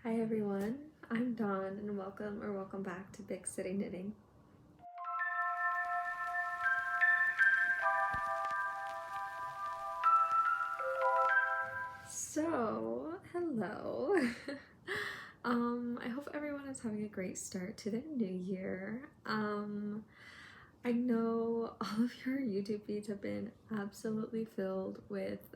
Hi everyone, I'm Dawn and welcome back to Big City Knitting. So, hello. I hope everyone is having a great start to their new year. I know all of your YouTube feeds have been absolutely filled with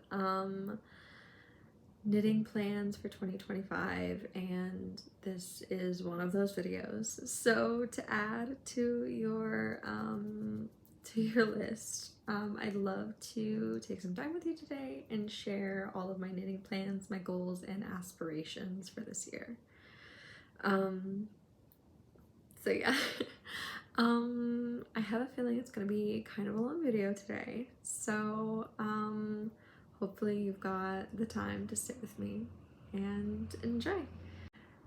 knitting plans for 2025, and this is one of those videos. So to add to your list, I'd love to take some time with you today and share all of my knitting plans, my goals, and aspirations for this year. So yeah. I have a feeling it's gonna be kind of a long video today, so hopefully you've got the time to sit with me and enjoy.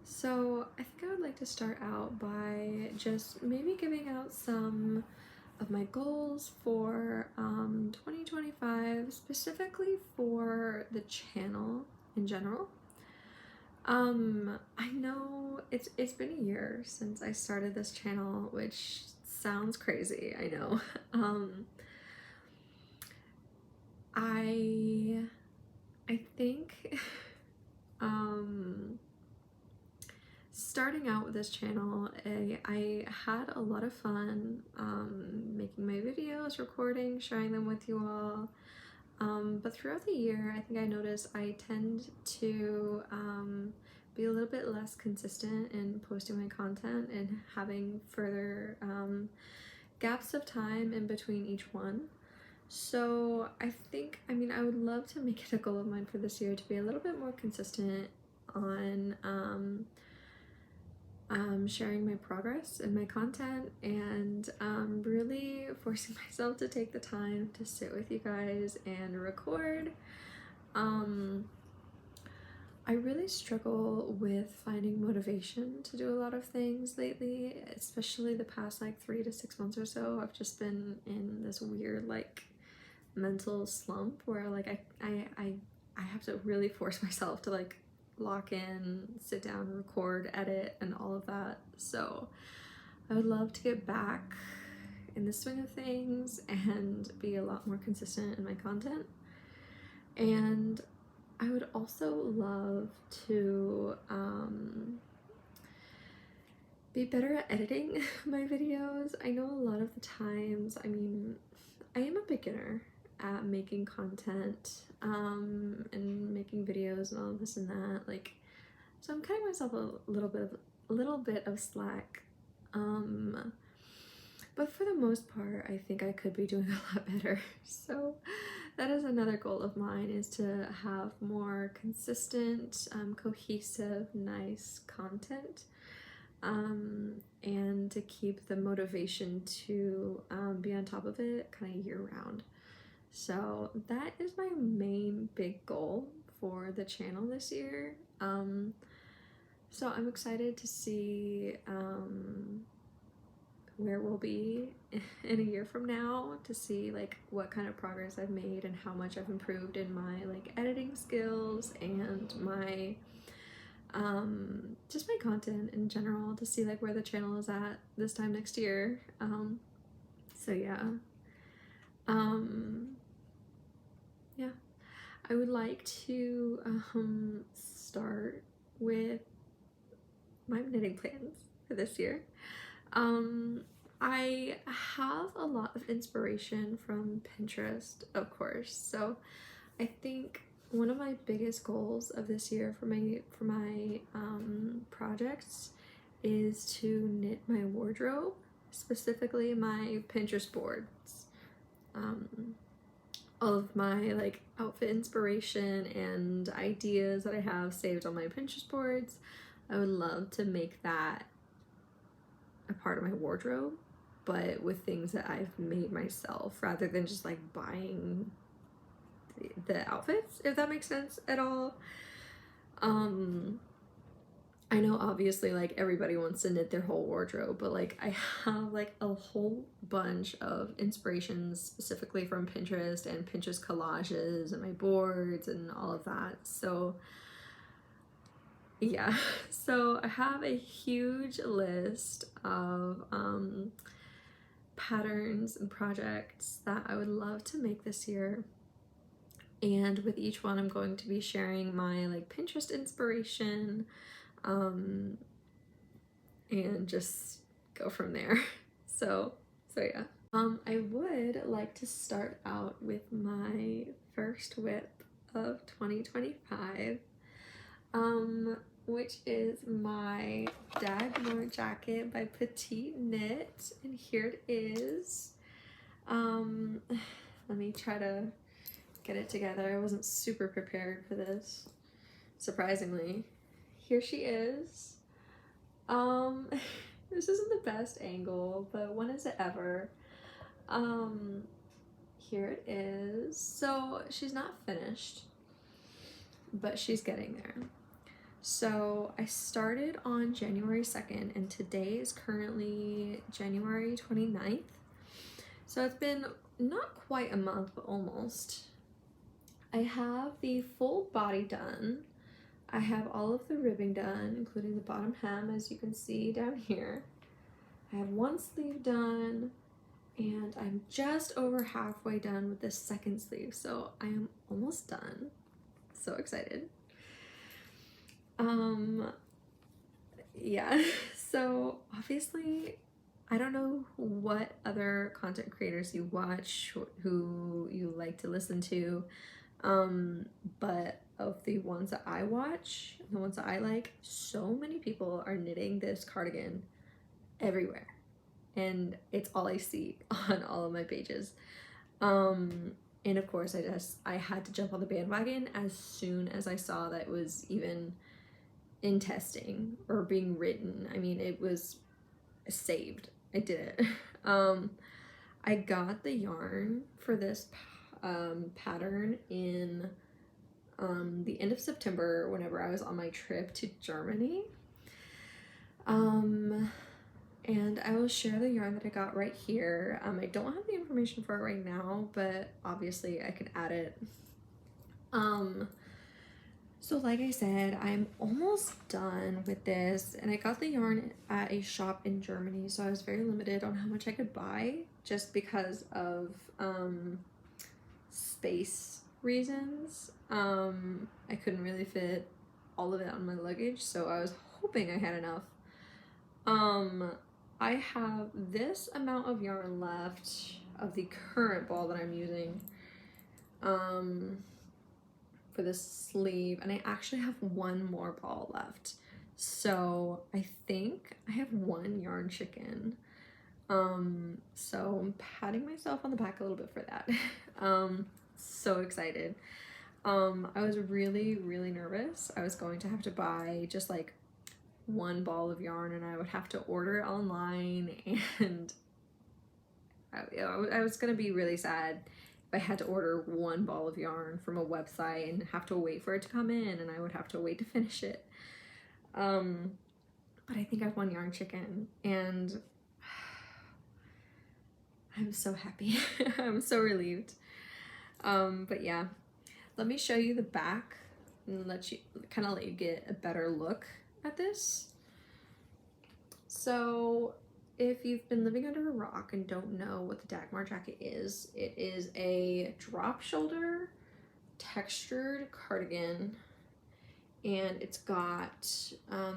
So I think I would like to start out by just maybe giving out some of my goals for 2025, specifically for the channel in general. I know it's been a year since I started this channel, which sounds crazy, I know. I think starting out with this channel, I had a lot of fun making my videos, recording, sharing them with you all. But throughout the year, I think I noticed I tend to be a little bit less consistent in posting my content and having further gaps of time in between each one. So I think, I would love to make it a goal of mine for this year to be a little bit more consistent on sharing my progress and my content, and really forcing myself to take the time to sit with you guys and record. I really struggle with finding motivation to do a lot of things lately, especially the past like 3 to 6 months or so. I've just been in this weird like mental slump where like I have to really force myself to like lock in, sit down, record, edit, and all of that. So I would love to get back in the swing of things and be a lot more consistent in my content. And I would also love to be better at editing my videos. I know a lot of the times, I am a beginner at making content and making videos and all of this and that, like, so I'm cutting myself a little bit of slack, but for the most part I think I could be doing a lot better. So that is another goal of mine, is to have more consistent, cohesive, nice content, and to keep the motivation to be on top of it kind of year round. So that is my main big goal for the channel this year. So I'm excited to see where we'll be in a year from now, to see like what kind of progress I've made and how much I've improved in my like editing skills and my just my content in general, to see like where the channel is at this time next year. So yeah. Yeah, I would like to start with my knitting plans for this year. I have a lot of inspiration from Pinterest, of course. So I think one of my biggest goals of this year for my projects is to knit my wardrobe, specifically my Pinterest boards. All of my like outfit inspiration and ideas that I have saved on my Pinterest boards, I would love to make that a part of my wardrobe, but with things that I've made myself rather than just like buying the outfits, if that makes sense at all. I know obviously like everybody wants to knit their whole wardrobe, but like I have like a whole bunch of inspirations specifically from Pinterest and Pinterest collages and my boards and all of that. So yeah, so I have a huge list of patterns and projects that I would love to make this year. And with each one, I'm going to be sharing my like Pinterest inspiration, and just go from there. So yeah. I would like to start out with my first whip of 2025, which is my Dagmar jacket by Petite Knit, and here it is. Let me try to get it together. I wasn't super prepared for this, surprisingly. Here she is. This isn't the best angle, but when is it ever? Here it is. So she's not finished, but she's getting there. So I started on January 2nd, and today is currently January 29th. So it's been not quite a month, but almost. I have the full body done. I have all of the ribbing done, including the bottom hem, as you can see down here. I have one sleeve done, and I'm just over halfway done with the second sleeve, so I am almost done. So excited. Yeah, so obviously I don't know what other content creators you watch, who you like to listen to, but of the ones that I watch, the ones that I like, so many people are knitting this cardigan everywhere, and it's all I see on all of my pages. And of course I had to jump on the bandwagon as soon as I saw that it was even in testing or being written. I mean, it was saved. I did it. I got the yarn for this pattern in the end of September, whenever I was on my trip to Germany. And I will share the yarn that I got right here. I don't have the information for it right now, but obviously I can add it. So like I said, I'm almost done with this, and I got the yarn at a shop in Germany, so I was very limited on how much I could buy just because of space reasons. I couldn't really fit all of it on my luggage, so I was hoping I had enough. I have this amount of yarn left of the current ball that I'm using for this sleeve, and I actually have one more ball left. So I think I have one yarn chicken. So I'm patting myself on the back a little bit for that. So excited. I was really nervous. I was going to have to buy just like one ball of yarn, and I would have to order it online, and I was gonna be really sad if I had to order one ball of yarn from a website and have to wait for it to come in, and I would have to wait to finish it. But I think I have one yarn chicken, and I'm so happy. I'm so relieved. But yeah, let me show you the back and let you get a better look at this. So if you've been living under a rock and don't know what the Dagmar jacket is, it is a drop shoulder textured cardigan, and it's got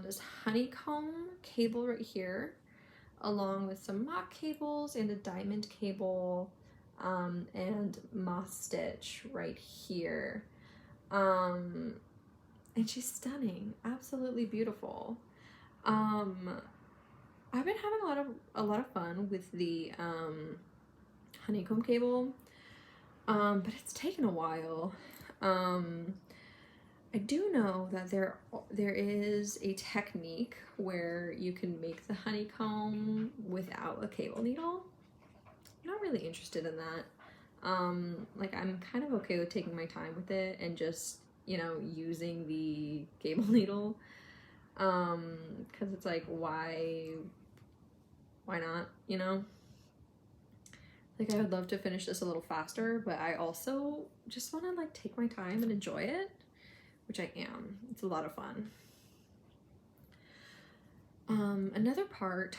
this honeycomb cable right here, along with some mock cables and a diamond cable, and moss stitch right here. And she's stunning, absolutely beautiful. I've been having a lot of fun with the honeycomb cable, but it's taken a while. I do know that there is a technique where you can make the honeycomb without a cable needle. I'm not really interested in that. Like, I'm kind of okay with taking my time with it and just, you know, using the cable needle, because it's like, why not, you know? Like, I would love to finish this a little faster, but I also just want to like take my time and enjoy it, which I am. It's a lot of fun. Another part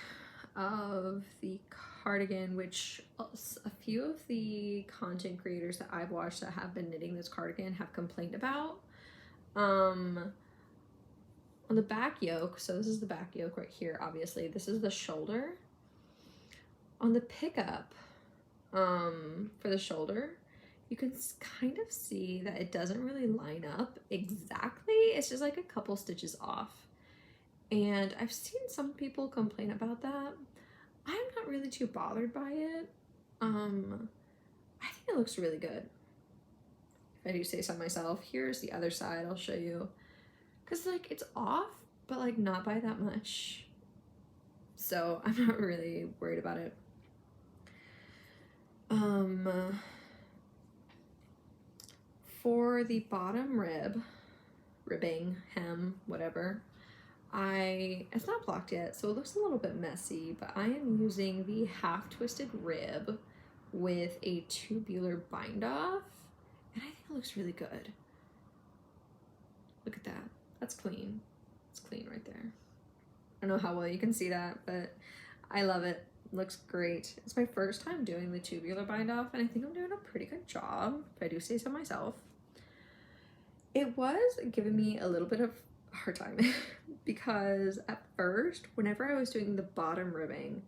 of the cardigan, which a few of the content creators that I've watched that have been knitting this cardigan have complained about, on the back yoke, so this is the back yoke right here, obviously, this is the shoulder. On the pickup, for the shoulder, you can kind of see that it doesn't really line up exactly. It's just like a couple stitches off. And I've seen some people complain about that. I'm not really too bothered by it. I think it looks really good, if I do say so myself. Here's the other side, I'll show you. Cause like it's off, but like not by that much. So I'm not really worried about it. For the bottom ribbing, hem, whatever, it's not blocked yet, so it looks a little bit messy, but I am using the half twisted rib with a tubular bind off, and I think it looks really good. Look at that, that's clean. It's clean right there. I don't know how well you can see that, but I love it. Looks great. It's my first time doing the tubular bind off, and I think I'm doing a pretty good job, if I do say so myself. It was giving me a little bit of a hard time because at first, whenever I was doing the bottom ribbing,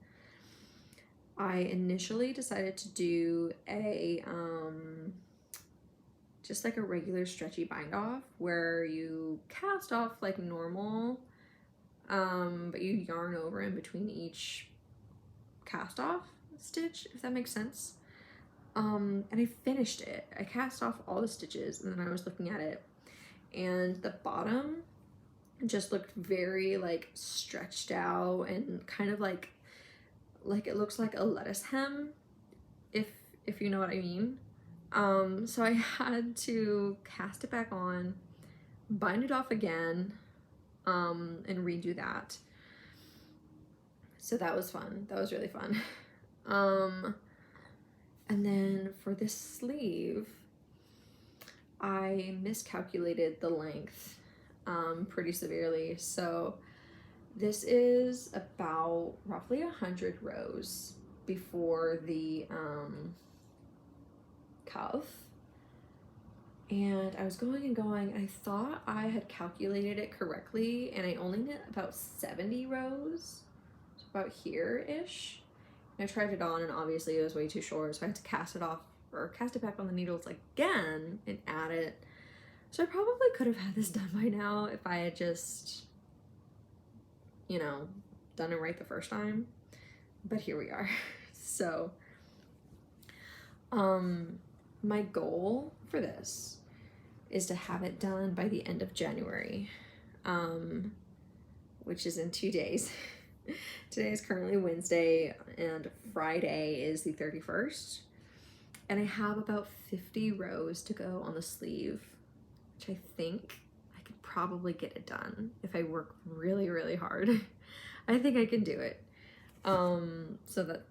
I initially decided to do a just like a regular stretchy bind off where you cast off like normal, but you yarn over in between each cast off stitch, if that makes sense. And I finished it. I cast off all the stitches, and then I was looking at it, and the bottom just looked very like stretched out and kind of like it looks like a lettuce hem, if you know what I mean. So I had to cast it back on, bind it off again, and redo that. So that was fun. That was really fun. And then for this sleeve, I miscalculated the length pretty severely. So this is about roughly 100 rows before the cuff. And I was going and going, and I thought I had calculated it correctly, and I only knit about 70 rows, so about here-ish. And I tried it on, and obviously it was way too short, so I had to cast it off, or cast it back on the needles again and add it. So I probably could have had this done by now if I had just, you know, done it right the first time. But here we are. So, my goal for this is to have it done by the end of January, which is in 2 days. Today is currently Wednesday, and Friday is the 31st. And I have about 50 rows to go on the sleeve, which I think I could probably get it done if I work really, really hard. I think I can do it. So that,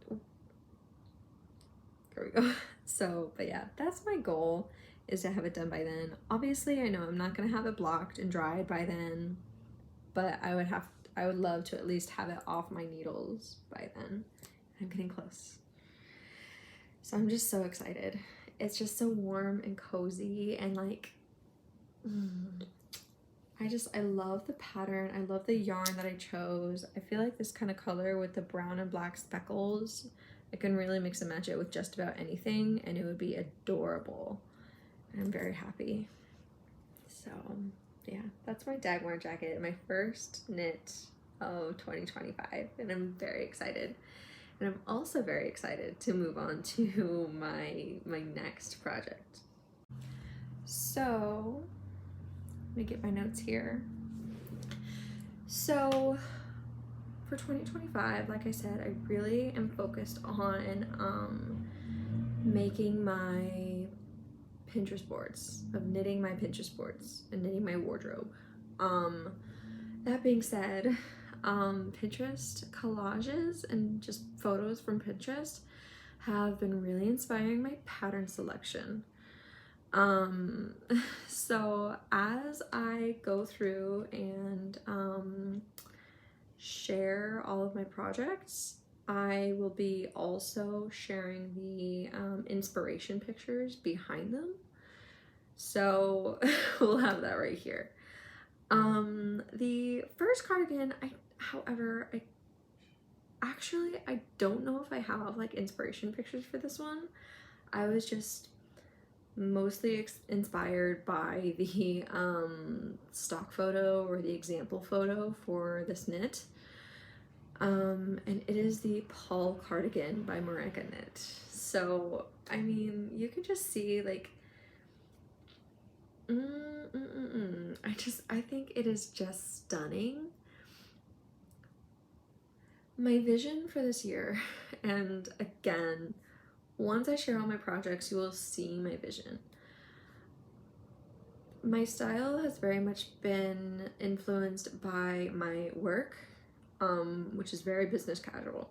there we go. So, but yeah, that's my goal, is to have it done by then. Obviously, I know I'm not gonna have it blocked and dried by then, but I would love to at least have it off my needles by then. I'm getting close. So I'm just so excited. It's just so warm and cozy, and like, I love the pattern. I love the yarn that I chose. I feel like this kind of color with the brown and black speckles, I can really mix and match it with just about anything, and it would be adorable. And I'm very happy. So yeah, that's my Dagmar jacket, my first knit of 2025, and I'm very excited. And I'm also very excited to move on to my next project. So let me get my notes here. So for 2025, like I said, I really am focused on making my Pinterest boards, of knitting my Pinterest boards and knitting my wardrobe. That being said, Pinterest collages and just photos from Pinterest have been really inspiring my pattern selection. So as I go through and share all of my projects, I will be also sharing the inspiration pictures behind them. So we'll have that right here. The first cardigan, however, I don't know if I have like inspiration pictures for this one. I was just mostly inspired by the stock photo or the example photo for this knit. And it is the Paul cardigan by Marenka Knit. So, I mean, you can just see like, I think it is just stunning. My vision for this year, and again, once I share all my projects, you will see my vision. My style has very much been influenced by my work, which is very business casual.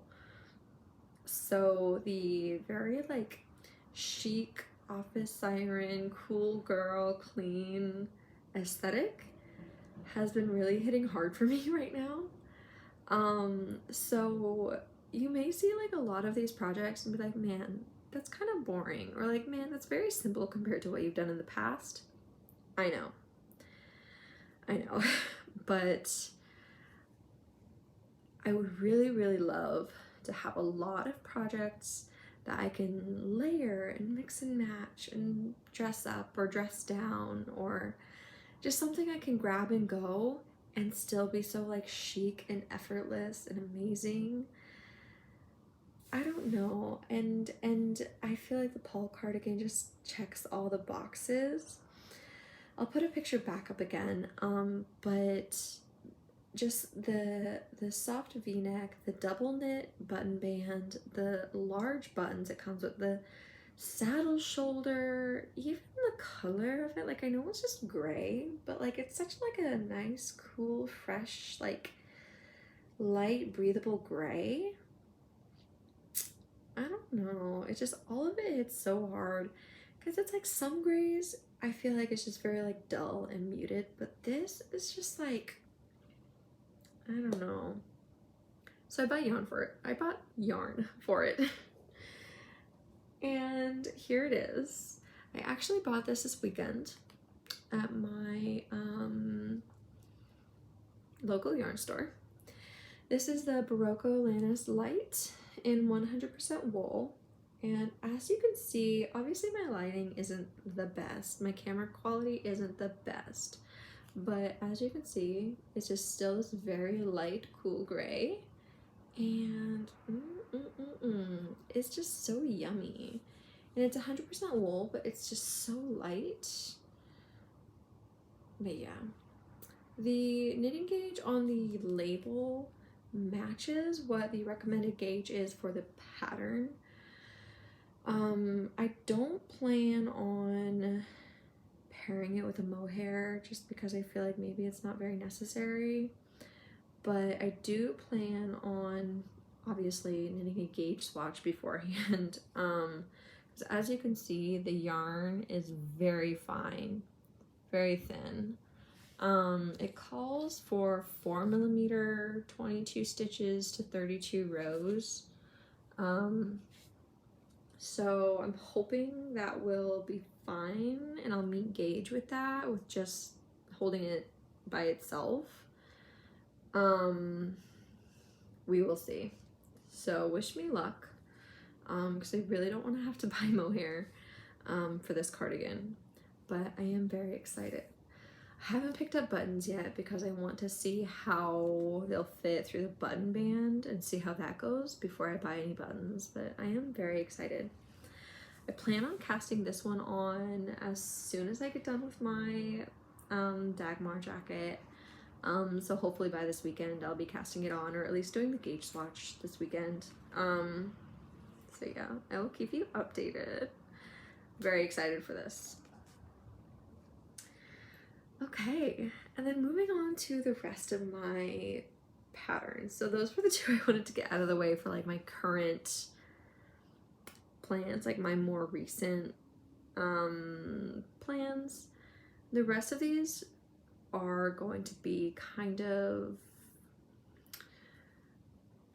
So the very like chic office siren, cool girl, clean aesthetic has been really hitting hard for me right now. So you may see like a lot of these projects and be like, man, that's kind of boring, or like, man, that's very simple compared to what you've done in the past. I know, but I would really, really love to have a lot of projects that I can layer and mix and match and dress up or dress down, or just something I can grab and go and still be so like chic and effortless and amazing. I don't know, and I feel like the Paul cardigan just checks all the boxes. I'll put a picture back up again, but just the soft v-neck, the double knit button band, the large buttons it comes with, the saddle shoulder, even the color of it, like I know it's just gray, but like it's such like a nice, cool, fresh, like light, breathable gray. I don't know, it's just all of it hits so hard because it's like some grays I feel like it's just very like dull and muted, but this is just like, I don't know. So I bought yarn for it. And here it is. I actually bought this weekend at my local yarn store. This is the Barocco Lannis Light in 100% wool. And as you can see, obviously my lighting isn't the best. My camera quality isn't the best. But as you can see, it's just still this very light, cool gray. And it's just so yummy. And it's 100% wool, but it's just so light. But yeah. The knitting gauge on the label matches what the recommended gauge is for the pattern. I don't plan on pairing it with a mohair just because I feel like maybe it's not very necessary, but I do plan on obviously knitting a gauge swatch beforehand. As you can see, the yarn is very fine, very thin. It calls for 4mm 22 stitches to 32 rows. So I'm hoping that will be fine and I'll meet gauge with that, with just holding it by itself. We will see. So wish me luck, because I really don't want to have to buy mohair for this cardigan, but I am very excited. I haven't picked up buttons yet because I want to see how they'll fit through the button band and see how that goes before I buy any buttons, but I am very excited. I plan on casting this one on as soon as I get done with my Dagmar jacket. So hopefully by this weekend I'll be casting it on, or at least doing the gauge swatch this weekend. So yeah, I will keep you updated. Very excited for this. Okay, and then moving on to the rest of my patterns. So those were the two I wanted to get out of the way for like my current plans, like my more recent plans. The rest of these are going to be kind of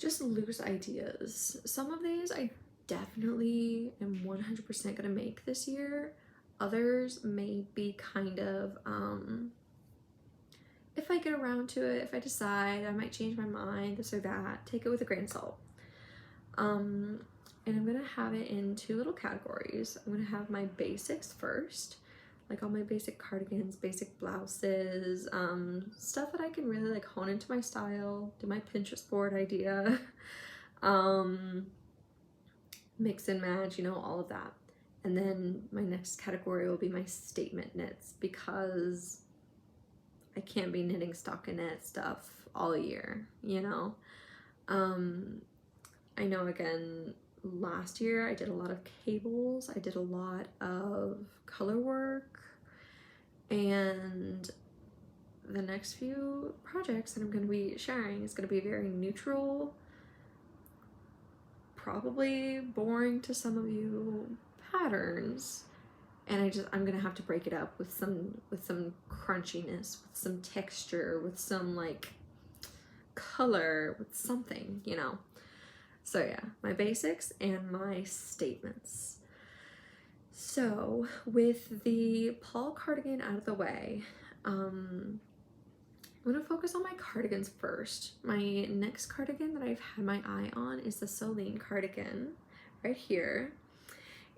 just loose ideas. Some of these I definitely am 100% gonna make this year. Others may be kind of, if I get around to it, if I decide, I might change my mind, this or that, take it with a grain of salt. And I'm gonna have it in two little categories. I'm gonna have my basics first, like all my basic cardigans, basic blouses, stuff that I can really like hone into my style, do my Pinterest board idea, mix and match, you know, all of that. And then my next category will be my statement knits, because I can't be knitting stockinette stuff all year, you know? I know, again, last year I did a lot of cables, I did a lot of color work, and the next few projects that I'm going to be sharing is going to be very neutral, probably boring to some of you patterns, and I'm gonna have to break it up with some crunchiness, with some texture, with some like color, with something, you know. So yeah, my basics and my statements. So with the Paul cardigan out of the way, I'm gonna focus on my cardigans first. My next cardigan that I've had my eye on is the Celine cardigan right here.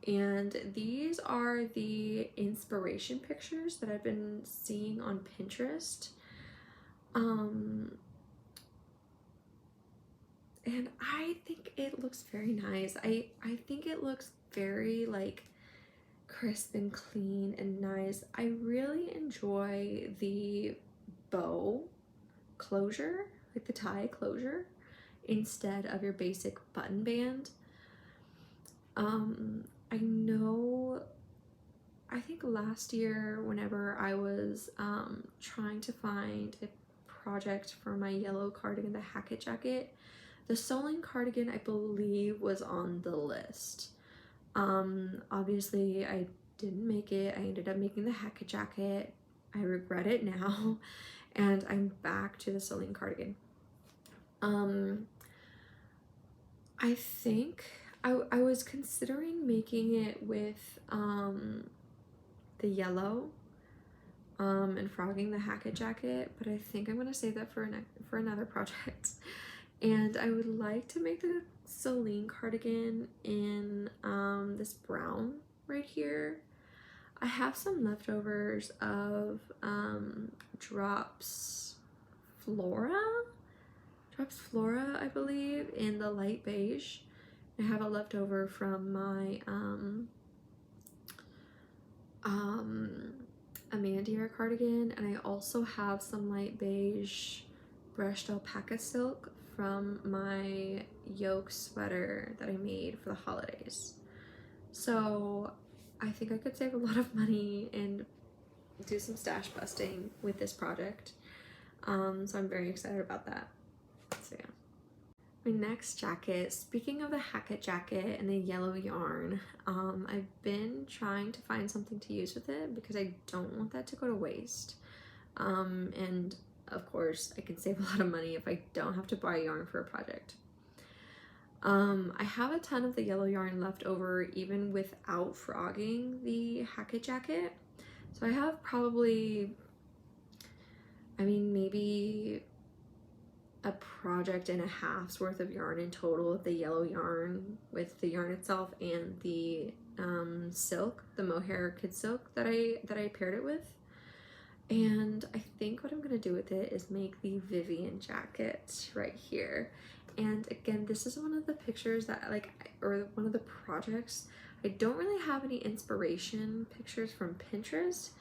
And these are the inspiration pictures that I've been seeing on Pinterest. And I think it looks very nice. I think it looks very like crisp and clean and nice. I really enjoy the bow closure, like the tie closure, instead of your basic button band. I know, I think last year whenever I was trying to find a project for my yellow cardigan, the Hackett jacket, the Celine cardigan I believe was on the list. Obviously I didn't make it. I ended up making the Hackett jacket. I regret it now, and I'm back to the Celine cardigan. I think I was considering making it with the yellow and frogging the Hackett jacket, but I think I'm gonna save that for another project. And I would like to make the Celine cardigan in this brown right here. I have some leftovers of Drops Flora, I believe, in the light beige. I have a leftover from my Amandier cardigan, and I also have some light beige brushed alpaca silk from my yoke sweater that I made for the holidays. So I think I could save a lot of money and do some stash busting with this project. So I'm very excited about that. So yeah. My next jacket, speaking of the Hackett jacket and the yellow yarn, I've been trying to find something to use with it because I don't want that to go to waste. And of course I can save a lot of money if I don't have to buy yarn for a project. I have a ton of the yellow yarn left over even without frogging the Hackett jacket. So I have probably, I mean, maybe a project and a half's worth of yarn in total of the yellow yarn with the yarn itself and the silk, the mohair kid silk that I paired it with. And I think what I'm gonna do with it is make the Vivian jacket right here. And again, this is one of the pictures that or one of the projects. I don't really have any inspiration pictures from Pinterest,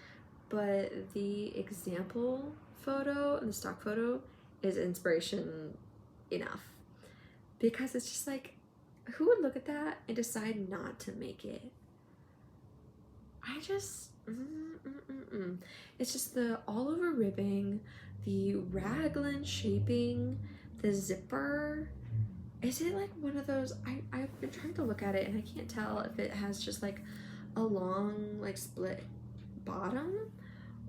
but the example photo and the stock photo is inspiration enough, because it's just like, who would look at that and decide not to make it? I just it's just the all over ribbing, the raglan shaping, the zipper. Is it like one of those, I've been trying to look at it and I can't tell if it has just like a long like split bottom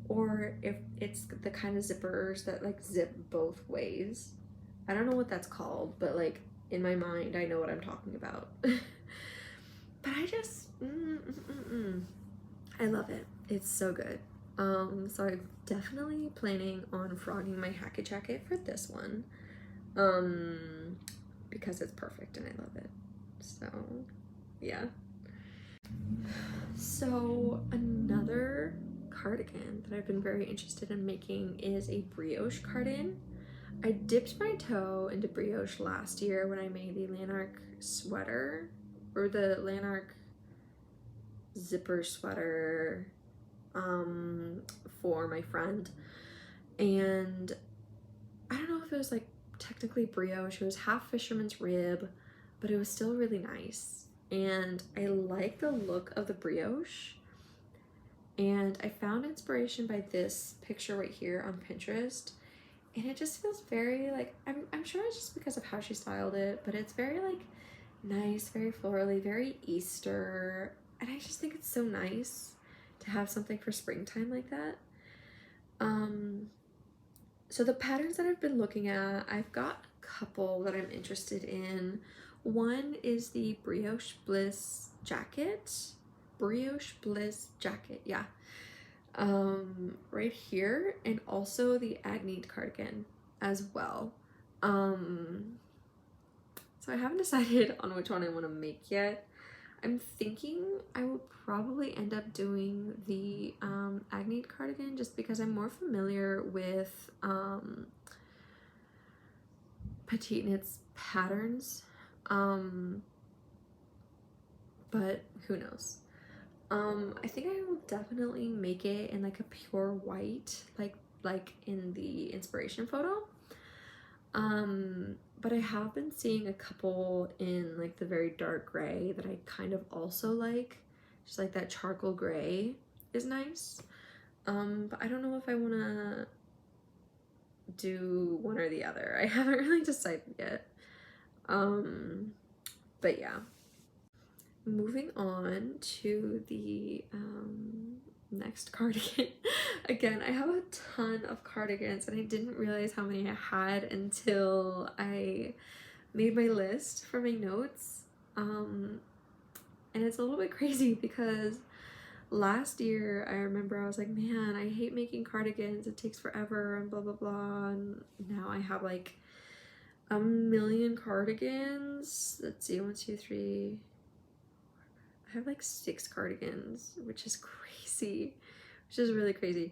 or if it's the kind of zippers that like zip both ways. I don't know what that's called, but like in my mind, I know what I'm talking about. But I just, I love it. It's so good. So I'm definitely planning on frogging my Hackett jacket for this one. Because it's perfect and I love it. So, yeah. So another cardigan that I've been very interested in making is a brioche cardigan. I dipped my toe into brioche last year when I made the Lanark sweater, or the Lanark zipper sweater for my friend. And I don't know if it was like technically brioche, it was half fisherman's rib, but it was still really nice. And I like the look of the brioche. And I found inspiration by this picture right here on Pinterest. And it just feels very like, I'm sure it's just because of how she styled it, but it's very like nice, very florally, very Easter. And I just think it's so nice to have something for springtime like that. So the patterns that I've been looking at, I've got a couple that I'm interested in. One is the Brioche Bliss jacket. Brioche Bliss jacket, yeah. Right here, and also the Agneed cardigan as well. So I haven't decided on which one I want to make yet. I'm thinking I will probably end up doing the Agneed cardigan just because I'm more familiar with Petite Knit's patterns, but who knows. I think I will definitely make it in like a pure white, like in the inspiration photo. But I have been seeing a couple in like the very dark gray that I kind of also like. Just like that charcoal gray is nice. But I don't know if I want to do one or the other. I haven't really decided yet. But yeah. Moving on to the next cardigan. Again, I have a ton of cardigans and I didn't realize how many I had until I made my list for my notes. And it's a little bit crazy because last year I remember I was like, man, I hate making cardigans, it takes forever and blah blah blah, and now I have like a million cardigans. Let's see, 1, 2, 3, I have like 6 cardigans, which is crazy, which is really crazy.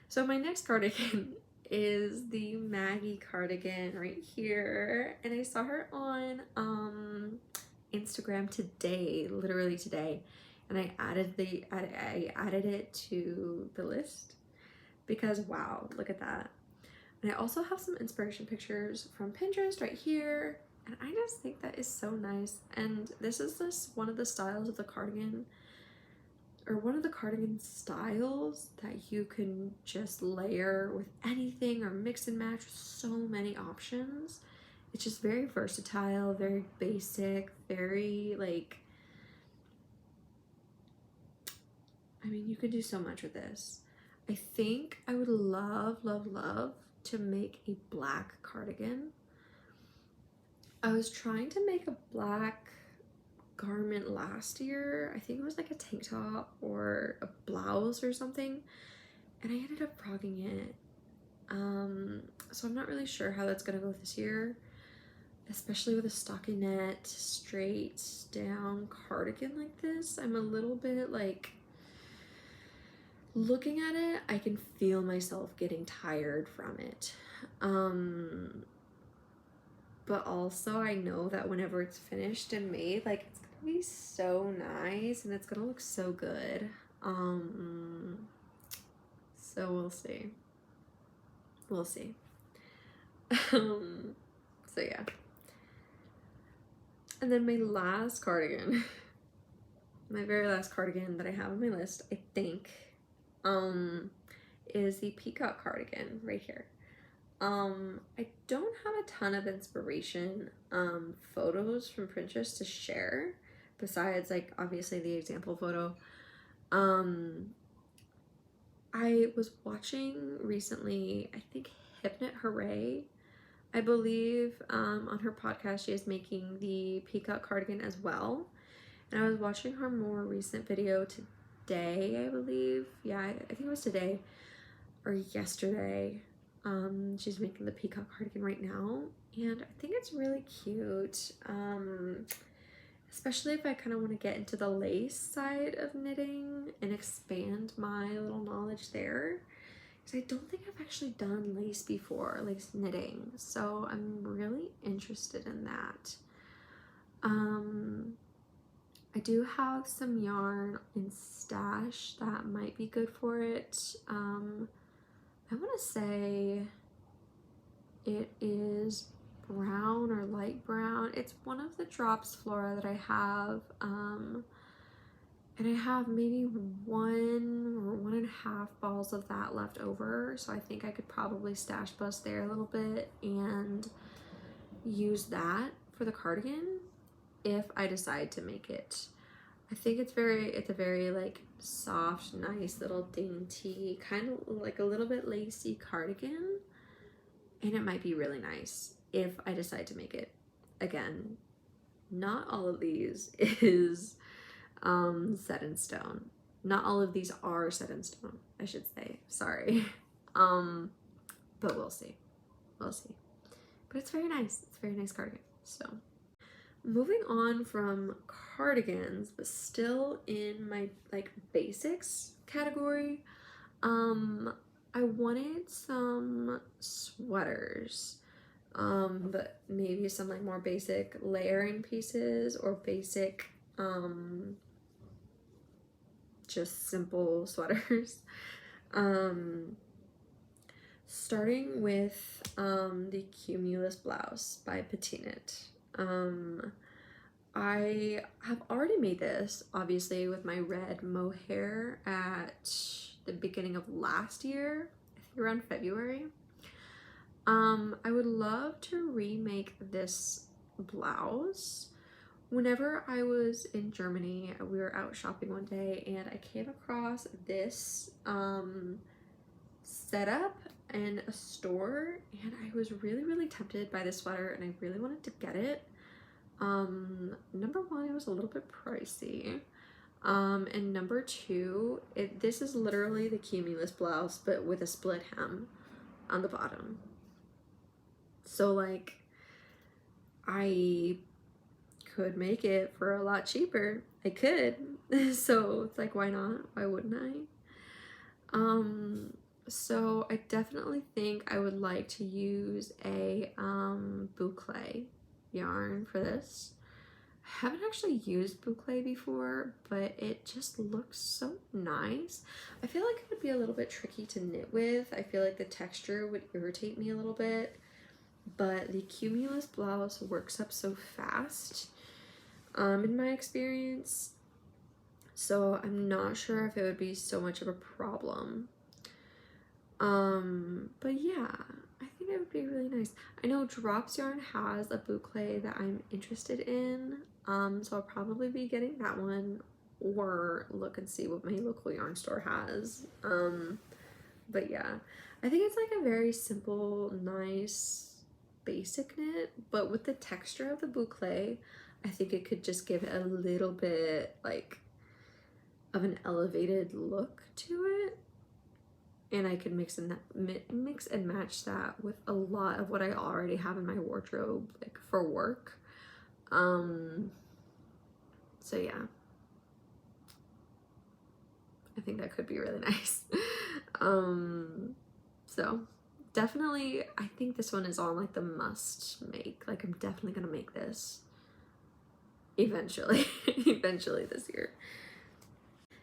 So my next cardigan is the Maggie cardigan right here, and I saw her on Instagram today, literally today, and I added it to the list because wow, look at that. And I also have some inspiration pictures from Pinterest right here, and I just think that is so nice. And this is one of the styles of the cardigan, or one of the cardigan styles that you can just layer with anything or mix and match with so many options. It's just very versatile, very basic, very like, I mean, you could do so much with this. I think I would love, love, love to make a black cardigan. I was trying to make a black garment last year. I think it was like a tank top or a blouse or something, and I ended up frogging it. So I'm not really sure how that's gonna go this year, especially with a stockinette straight down cardigan like this. I'm a little bit like, looking at it, I can feel myself getting tired from it. But also I know that whenever it's finished and made, like, it's gonna be so nice and it's gonna look so good. So we'll see. We'll see. So yeah. And then my last cardigan, my very last cardigan that I have on my list, I think, is the peacock cardigan right here. I don't have a ton of inspiration photos from Pinterest to share, besides like obviously the example photo. I was watching recently, I think Hip Knit Hooray I believe on her podcast she is making the peacock cardigan as well. And I was watching her more recent video today, I believe. Yeah, I think it was today or yesterday. She's making the peacock cardigan right now, and I think it's really cute. Especially if I kind of want to get into the lace side of knitting and expand my little knowledge there. Because I don't think I've actually done lace before, lace knitting. So I'm really interested in that. I do have some yarn in stash that might be good for it. I want to say it is brown or light brown. It's one of the drops flora that I have. And I have maybe 1 or 1.5 balls of that left over. So I think I could probably stash bust there a little bit and use that for the cardigan if I decide to make it. I think it's a very like soft, nice little dainty, kind of like a little bit lacy cardigan. And it might be really nice if I decide to make it. Again, not all of these is set in stone. Not all of these are set in stone, I should say. Sorry. But we'll see. We'll see. But it's very nice. It's a very nice cardigan. So moving on from cardigans, but still in my like basics category, I wanted some sweaters, but maybe some like more basic layering pieces or basic just simple sweaters. Starting with the Cumulus blouse by Petite Knit. I have already made this, obviously, with my red mohair at the beginning of last year, I think around February. I would love to remake this blouse. Whenever I was in Germany, we were out shopping one day and I came across this setup in a store, and I was really tempted by this sweater and I really wanted to get it. Number one, it was a little bit pricey. And number two, this is literally the Cumulus blouse, but with a split hem on the bottom. So like, I could make it for a lot cheaper. I could. So it's like, why not? Why wouldn't I? So I definitely think I would like to use a boucle yarn for this. I haven't actually used boucle before, but it just looks so nice. I feel like it would be a little bit tricky to knit with. I feel like the texture would irritate me a little bit, but the Cumulus blouse works up so fast in my experience, so I'm not sure if it would be so much of a problem. But yeah, I think it would be really nice. I know Drops Yarn has a boucle that I'm interested in, so I'll probably be getting that one or look and see what my local yarn store has. But yeah, I think it's like a very simple, nice, basic knit, but with the texture of the boucle, I think it could just give it a little bit like of an elevated look to it. And I could mix and match that with a lot of what I already have in my wardrobe, like for work. So yeah, I think that could be really nice. So definitely, I think this one is on like the must make. Like I'm definitely gonna make this eventually, eventually this year.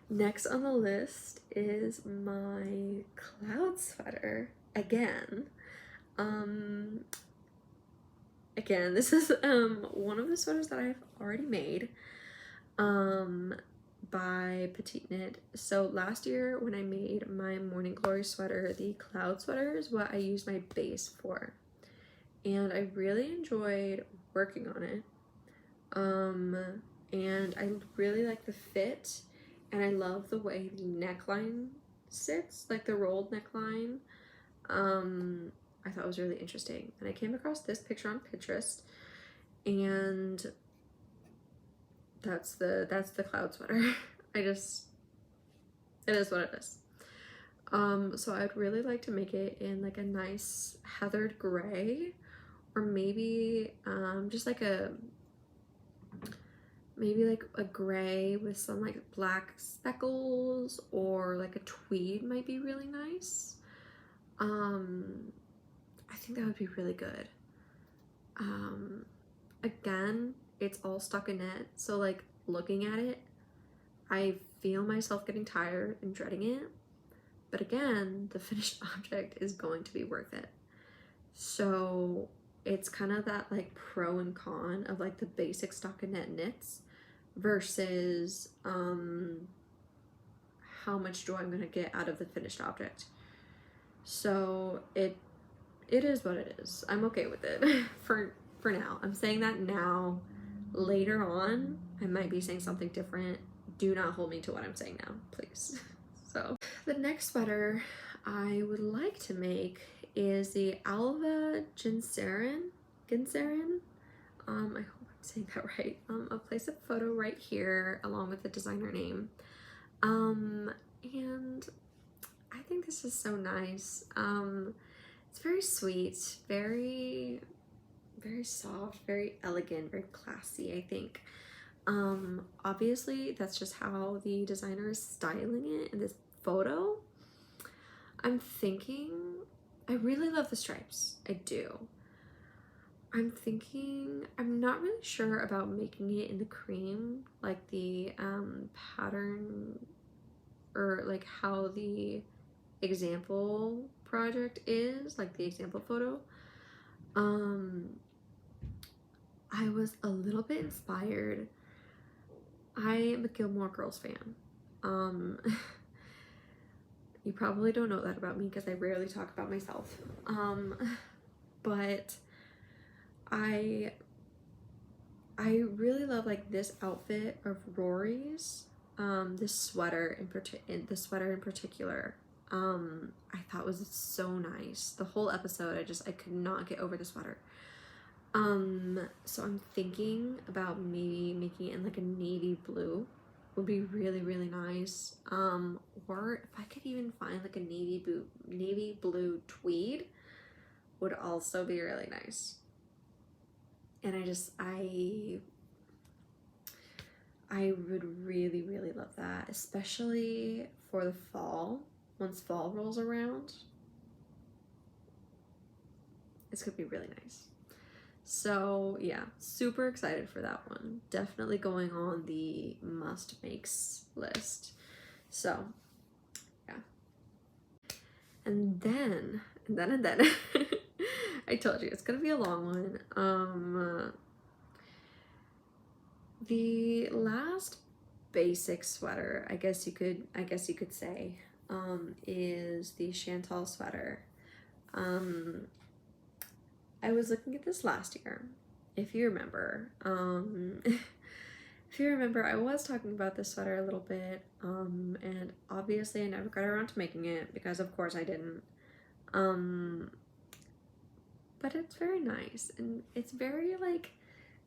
Next on the list is my cloud sweater again. Again, this is one of the sweaters that I've already made by Petite Knit. So last year when I made my Morning Glory sweater, the cloud sweater is what I used my base for. And I really enjoyed working on it. And I really like the fit. And I love the way the neckline sits, like the rolled neckline. I thought was really interesting. And I came across this picture on Pinterest, and that's the cloud sweater. It is what it is. So I'd really like to make it in like a nice heathered gray, or maybe just like maybe like a gray with some like black speckles, or like a tweed might be really nice. I think that would be really good. Again, it's all stockinette, so like looking at it, I feel myself getting tired and dreading it. But again, the finished object is going to be worth it. So it's kind of that like pro and con of like the basic stockinette knits versus how much joy I'm gonna get out of the finished object. So it is what it is. I'm okay with it for now. I'm saying that now. Later on, I might be saying something different. Do not hold me to what I'm saying now, please. So the next sweater I would like to make is the Alva Ginsarin. I hope I'm saying that right. I'll place a photo right here along with the designer name. And I think this is so nice. It's very sweet, very soft, very elegant, very classy, I think. Obviously that's just how the designer is styling it in this photo. I'm thinking, I really love the stripes, I do. I'm thinking, I'm not really sure about making it in the cream, like the pattern, or like how the example project is, like the example photo. I was a little bit inspired. I am a Gilmore Girls fan. You probably don't know that about me because I rarely talk about myself. But I really love like this outfit of Rory's. This sweater in particular. I thought was so nice. The whole episode, I could not get over the sweater. So I'm thinking about maybe making it in like a navy blue. Would be really, really nice. Or if I could even find like a navy blue tweed, would also be really nice. And I would really, really love that, especially for the fall. Once fall rolls around, it's gonna be really nice. So yeah, super excited for that one. Definitely going on the must makes list. So yeah. And then I told you it's gonna be a long one. The last basic sweater, I guess you could say, is the Chantal sweater. I was looking at this last year, if you remember. If you remember, I was talking about this sweater a little bit, and obviously I never got around to making it because of course I didn't. But it's very nice, and it's very like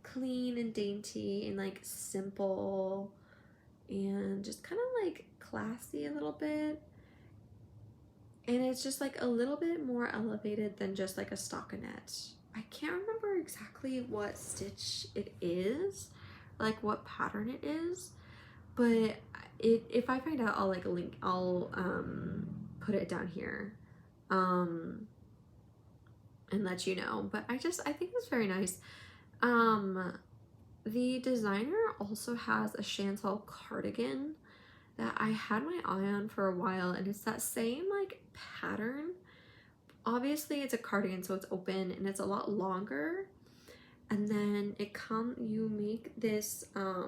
clean and dainty and like simple and just kind of like classy a little bit. And it's just like a little bit more elevated than just like a stockinette. I can't remember exactly what stitch it is, like what pattern it is, but if I find out, I'll put it down here and let you know. But I think it's very nice. The designer also has a Chantal cardigan that I had my eye on for a while, and it's that same like pattern. Obviously it's a cardigan, so it's open and it's a lot longer, and then you make this I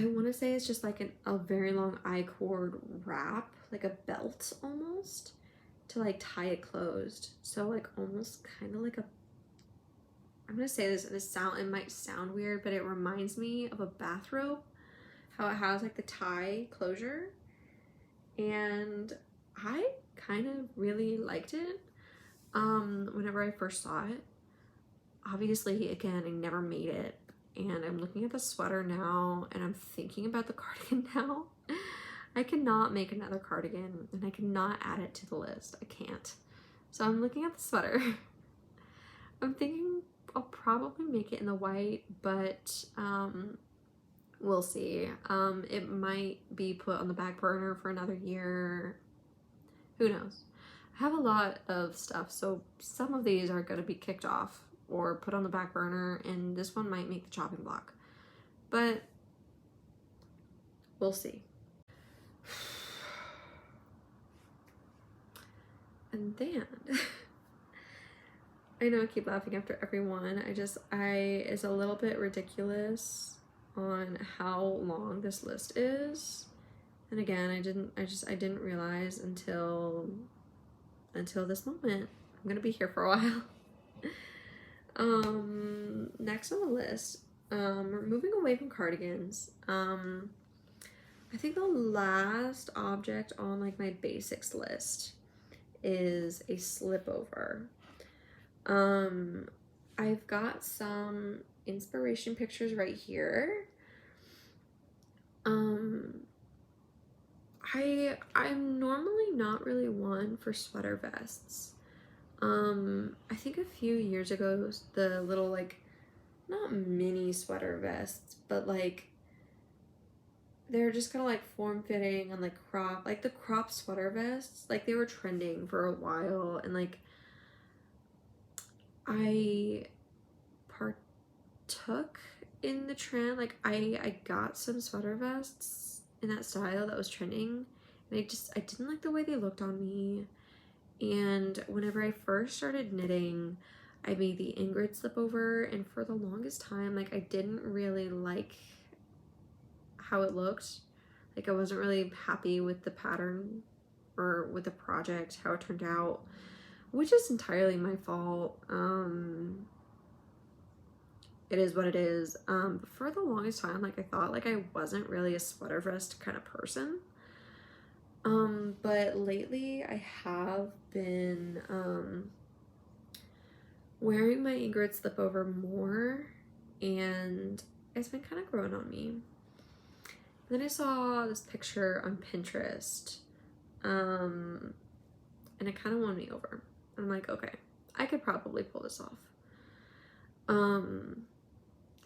want to say it's just like a very long I-cord wrap, like a belt almost, to like tie it closed. So like almost kind of like I'm gonna say this, it might sound weird, but it reminds me of a bathrobe, how it has like the tie closure, and I kind of really liked it. whenever I first saw it. Obviously, again, I never made it, and I'm looking at the sweater now, and I'm thinking about the cardigan now. I cannot make another cardigan, and I cannot add it to the list. I can't. So I'm looking at the sweater. I'm thinking I'll probably make it in the white, but we'll see. It might be put on the back burner for another year. Who knows? I have a lot of stuff, so some of these are going to be kicked off or put on the back burner, and this one might make the chopping block, but we'll see. And then I know I keep laughing after every one. It's a little bit ridiculous on how long this list is. And again, I didn't realize until this moment. I'm gonna be here for a while. Next on the list, we're moving away from cardigans. I think the last object on like my basics list is a slipover. I've got some inspiration pictures right here. I'm normally not really one for sweater vests. I think a few years ago, the little like, not mini sweater vests, but like, they're just kind of like form-fitting and like crop, like the crop sweater vests, like they were trending for a while, and like I partook in the trend. Like I got some sweater vests in that style that was trending, and I didn't like the way they looked on me. And whenever I first started knitting, I made the Ingrid slipover, and for the longest time, like I didn't really like how it looked. Like I wasn't really happy with the pattern or with the project, how it turned out, which is entirely my fault. It is what it is. But for the longest time, like I thought like I wasn't really a sweater vest kind of person. But lately I have been wearing my Ingrid slipover more, and it's been kind of growing on me. And then I saw this picture on Pinterest, and it kind of won me over. I'm like, okay, I could probably pull this off.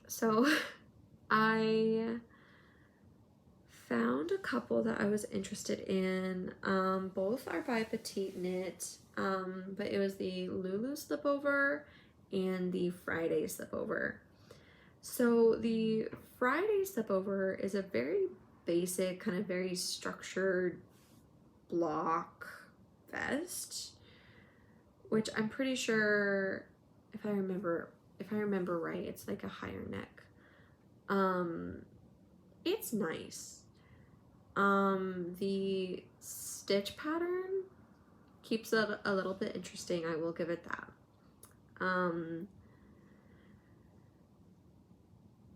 So I found a couple that I was interested in. Both are by Petite Knit, but it was the Lulu slipover and the Friday slipover. So the Friday slipover is a very basic, kind of very structured block vest, which I'm pretty sure, if I remember right, it's like a higher neck. It's nice. The stitch pattern keeps it a little bit interesting, I will give it that.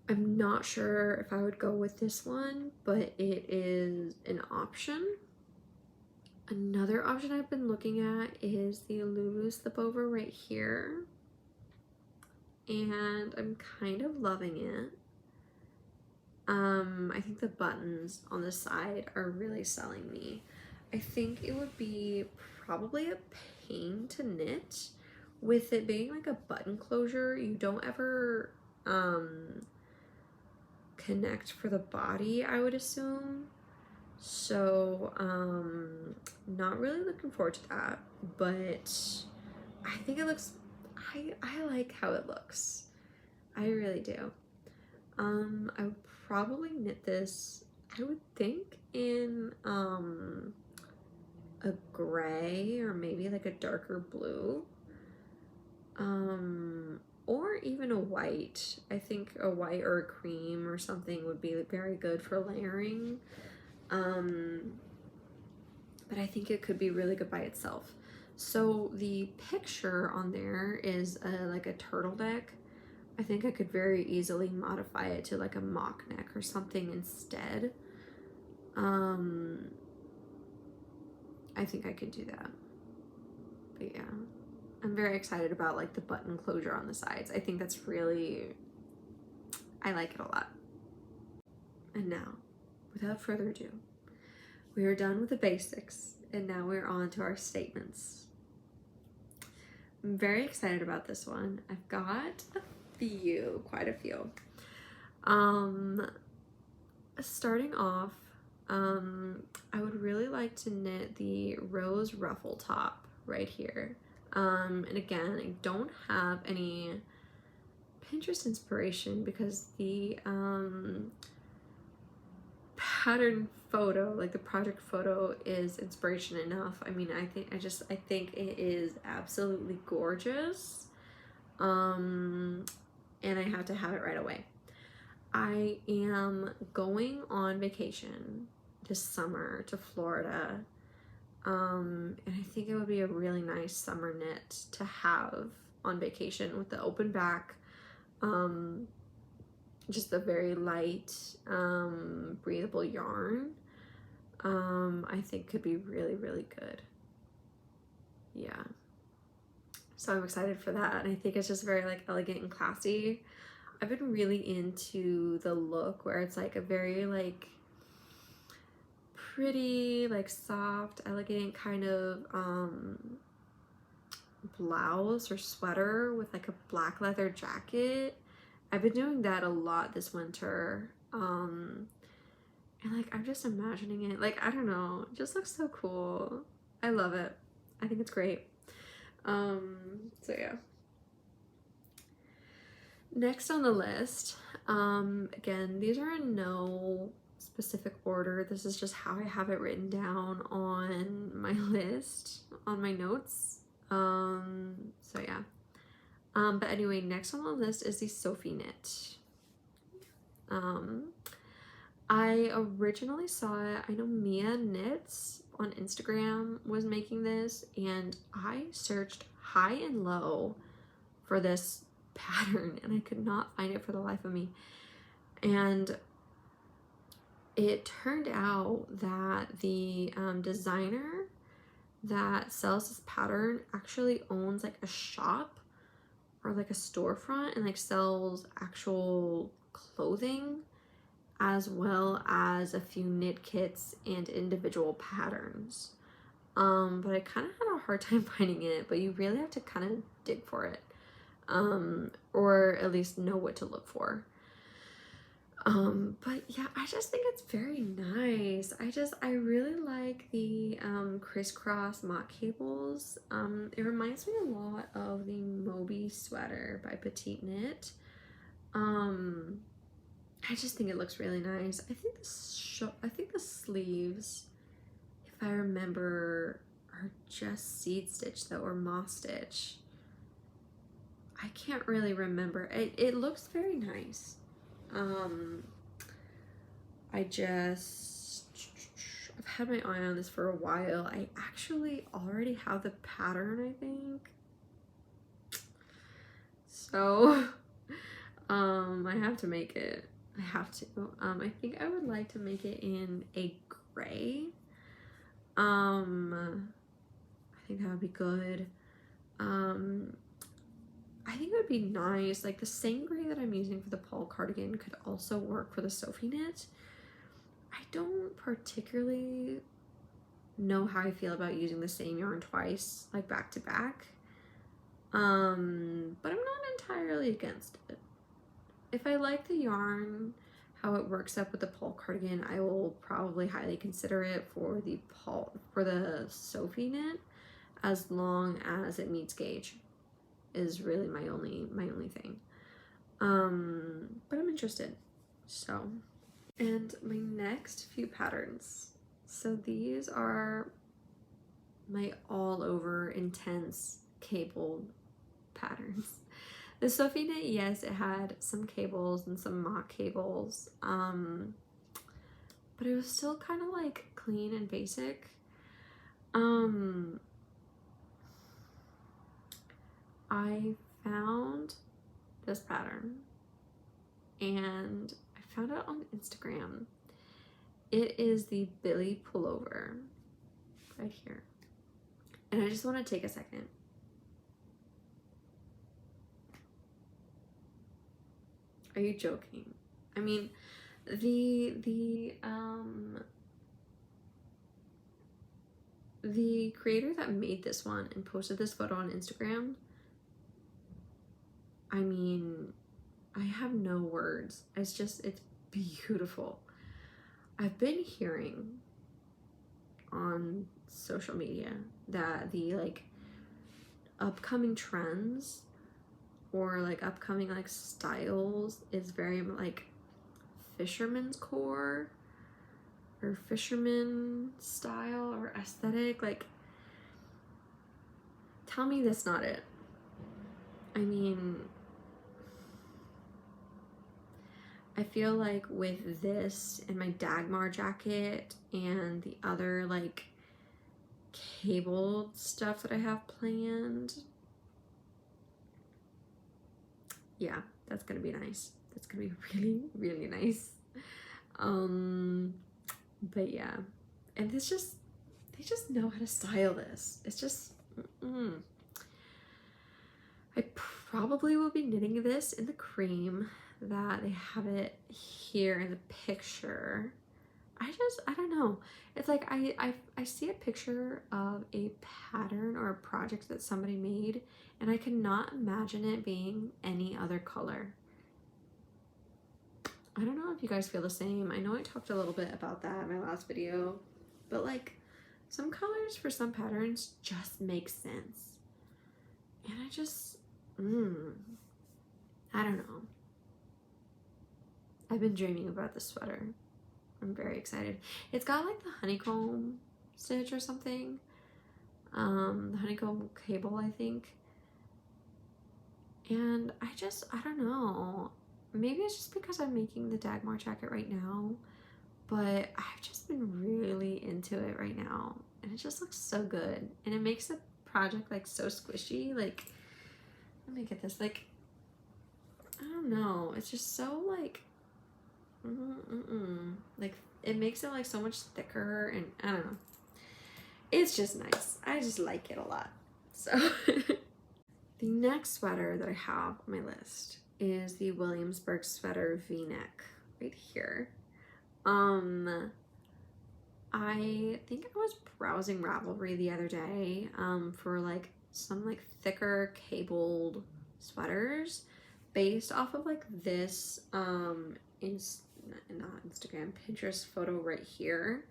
I'm not sure if I would go with this one, but it is an option. Another option I've been looking at is the Lulu slipover right here, and I'm kind of loving it. I think the buttons on the side are really selling me. I think it would be probably a pain to knit. With it being like a button closure, you don't ever connect for the body, I would assume. So not really looking forward to that, but I think it looks, I like how it looks. I really do. I would probably knit this, I would think, in a gray or maybe like a darker blue, or even a white. I think a white or a cream or something would be very good for layering. But I think it could be really good by itself. So the picture on there is like a turtleneck. I think I could very easily modify it to like a mock neck or something instead. I think I could do that. But yeah, I'm very excited about like the button closure on the sides. I think that's really, I like it a lot. And now, without further ado, we are done with the basics, and now we're on to our statements. I'm very excited about this one. I've got quite a few. Starting off, I would really like to knit the rose ruffle top right here. And again, I don't have any Pinterest inspiration because the pattern photo, like the project photo, is inspiration enough. I mean, I think it is absolutely gorgeous. And I have to have it right away. I am going on vacation this summer to Florida. And I think it would be a really nice summer knit to have on vacation with the open back. Just a very light, breathable yarn. I think could be really, really good. Yeah. So I'm excited for that. And I think it's just very like elegant and classy. I've been really into the look where it's like a very like pretty, like soft, elegant kind of blouse or sweater with like a black leather jacket. I've been doing that a lot this winter. And like I'm just imagining it. Like I don't know, it just looks so cool. I love it. I think it's great. So yeah. Next on the list, again, these are in no specific order. This is just how I have it written down on my list, on my notes. So yeah. But anyway, next on the list is the Sophie knit. I originally saw it, I know Mia Knits on Instagram was making this, and I searched high and low for this pattern and I could not find it for the life of me. And it turned out that the designer that sells this pattern actually owns like a shop or like a storefront and like sells actual clothing as well as a few knit kits and individual patterns. But I kind of had a hard time finding it, but you really have to kind of dig for it. Or at least know what to look for. But yeah, I just think it's very nice. I really like the crisscross mock cables. It reminds me a lot of the Moby sweater by Petite Knit. I just think it looks really nice. I think the sleeves, if I remember, are just seed stitch though, or moss stitch. I can't really remember. It looks very nice. I've had my eye on this for a while. I actually already have the pattern, I think. So, I have to make it. I have to. I think I would like to make it in a gray. I think that would be good. I think it would be nice, like the same gray that I'm using for the Paul cardigan could also work for the Sophie knit. I don't particularly know how I feel about using the same yarn twice, like back to back. But I'm not entirely against it. If I like the yarn, how it works up with the Paul cardigan, I will probably highly consider it for the Sophie knit, as long as it meets gauge. Is really my only thing. But I'm interested. So, and my next few patterns. So these are my all over intense cabled patterns. The Sophie knit, yes, it had some cables and some mock cables. But it was still kind of like clean and basic. I found this pattern and I found it on Instagram. It is the Billy pullover right here. And I just want to take a second Are you joking? I mean, the creator that made this one and posted this photo on Instagram, I mean, I have no words. It's beautiful. I've been hearing on social media that the like upcoming trends or like upcoming like styles is very like fisherman's core or fisherman style or aesthetic. Like, tell me that's not it. I mean, I feel like with this and my Dagmar jacket and the other like cabled stuff that I have planned, yeah, that's gonna be nice. That's gonna be really, really nice. But yeah, and they just know how to style this. It's just, I probably will be knitting this in the cream that they have it here in the picture. I don't know. It's like I see a picture of a pattern or a project that somebody made, and I cannot imagine it being any other color. I don't know if you guys feel the same. I know I talked a little bit about that in my last video, but like some colors for some patterns just make sense. And I just, I don't know. I've been dreaming about this sweater. I'm very excited. It's got like the honeycomb stitch or something. The honeycomb cable, I think. And I don't know. Maybe it's just because I'm making the Dagmar jacket right now, but I've just been really into it right now. And it just looks so good. And it makes the project like so squishy. Like, let me get this. Like, I don't know. It's just so like, like it makes it like so much thicker, and I don't know. It's just nice. I just like it a lot. So the next sweater that I have on my list is the Williamsburg sweater V-neck right here. I think I was browsing Ravelry the other day for like some like thicker cabled sweaters based off of like this not Instagram, Pinterest photo right here.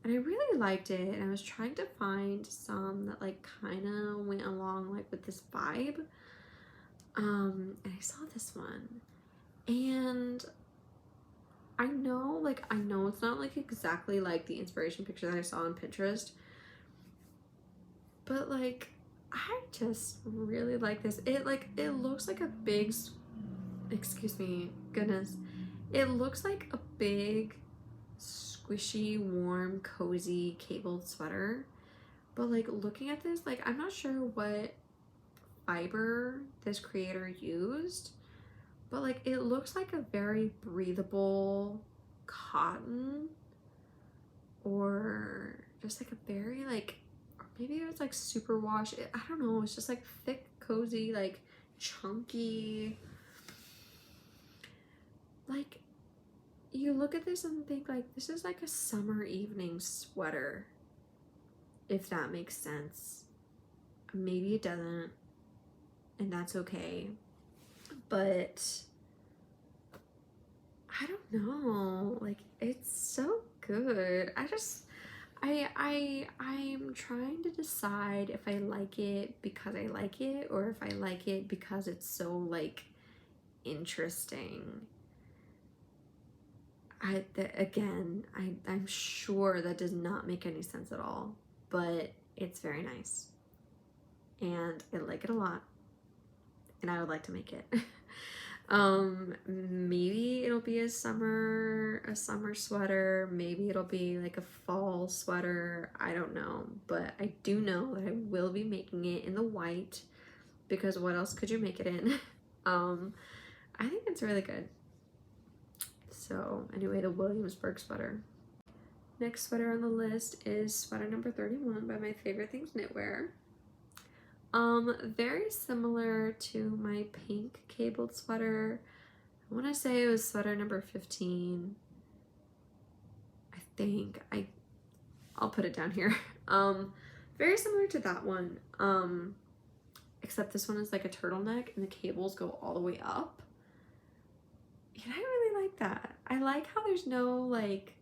And I really liked it, and I was trying to find some that like kind of went along like with this vibe. And I saw this one, and I know it's not like exactly like the inspiration picture that I saw on Pinterest, but like I just really like this. It looks like a big, excuse me, goodness. It looks like a big, squishy, warm, cozy, cabled sweater. But like looking at this, like I'm not sure what fiber this creator used, but like it looks like a very breathable cotton, or just like a very like, or maybe it was like super wash. I don't know. It's just like thick, cozy, like chunky. Like, you look at this and think like this is like a summer evening sweater, if that makes sense. Maybe it doesn't, and that's okay, but I don't know, like it's so good. I'm trying to decide if I like it because I like it, or if I like it because it's so like interesting. I'm sure that does not make any sense at all, but it's very nice and I like it a lot, and I would like to make it. Maybe it'll be a summer sweater, maybe it'll be like a fall sweater, I don't know, but I do know that I will be making it in the white, because what else could you make it in? I think it's really good. So anyway, the Williamsburg sweater. Next sweater on the list is sweater number 31 by My Favorite Things Knitwear. Very similar to my pink cabled sweater. I want to say it was sweater number 15. I think I'll put it down here. Very similar to that one. Except this one is like a turtleneck and the cables go all the way up. And I really like that. I like how there's no like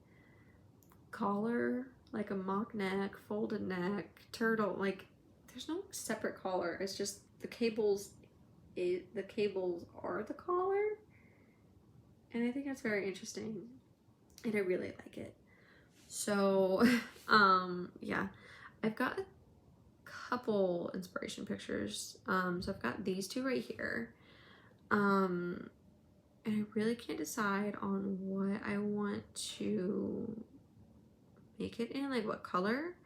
collar, like a mock neck, folded neck, turtle, like there's no separate collar. It's just the cables are the collar. And I think that's very interesting. And I really like it. So, yeah, I've got a couple inspiration pictures. So I've got these two right here. And I really can't decide on what I want to make it in, like what color.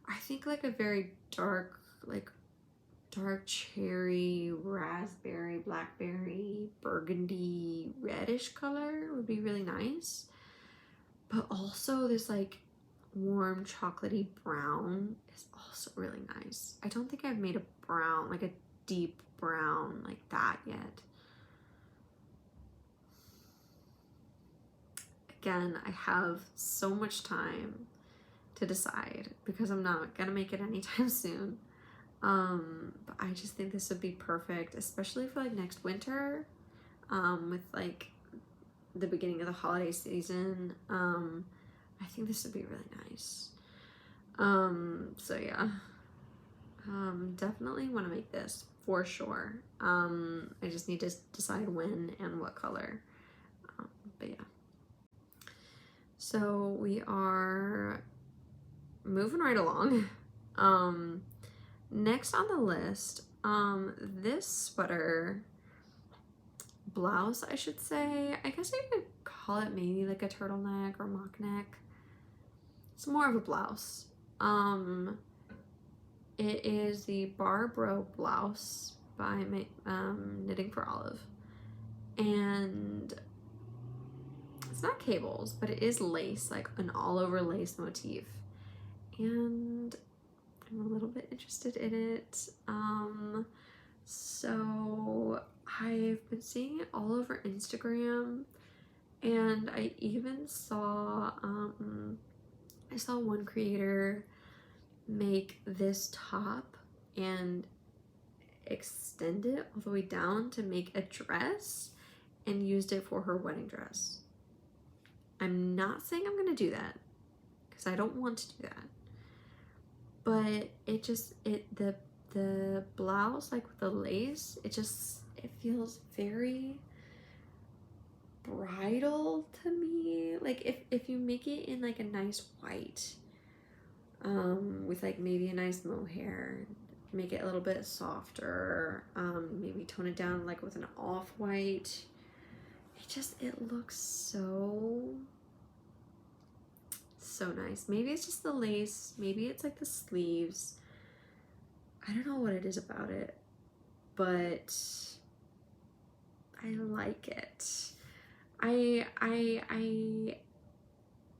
I think like a very dark, like dark cherry, raspberry, blackberry, burgundy, reddish color would be really nice. But also this like warm chocolatey brown is also really nice. I don't think I've made a brown, like a deep brown like that yet. Again, I have so much time to decide because I'm not gonna make it anytime soon. But I just think this would be perfect, especially for like next winter, with like the beginning of the holiday season. I think this would be really nice. So yeah, definitely want to make this for sure. I just need to decide when and what color. But yeah. So we are moving right along. Next on the list, this sweater blouse, I should say. I guess I could call it maybe like a turtleneck or mock neck. It's more of a blouse. It is the Barbro blouse by Knitting for Olive. And it's not cables, but it is lace, like an all over lace motif. And I'm a little bit interested in it. So I've been seeing it all over Instagram, and I even saw I saw one creator make this top and extend it all the way down to make a dress and used it for her wedding dress. I'm not saying I'm gonna do that because I don't want to do that, but the blouse, like with the lace, it feels very bridal to me. Like if you make it in like a nice white, with like maybe a nice mohair, make it a little bit softer, maybe tone it down like with an off-white, it looks so nice. Maybe it's just the lace, maybe it's like the sleeves. I don't know what it is about it, but I like it. I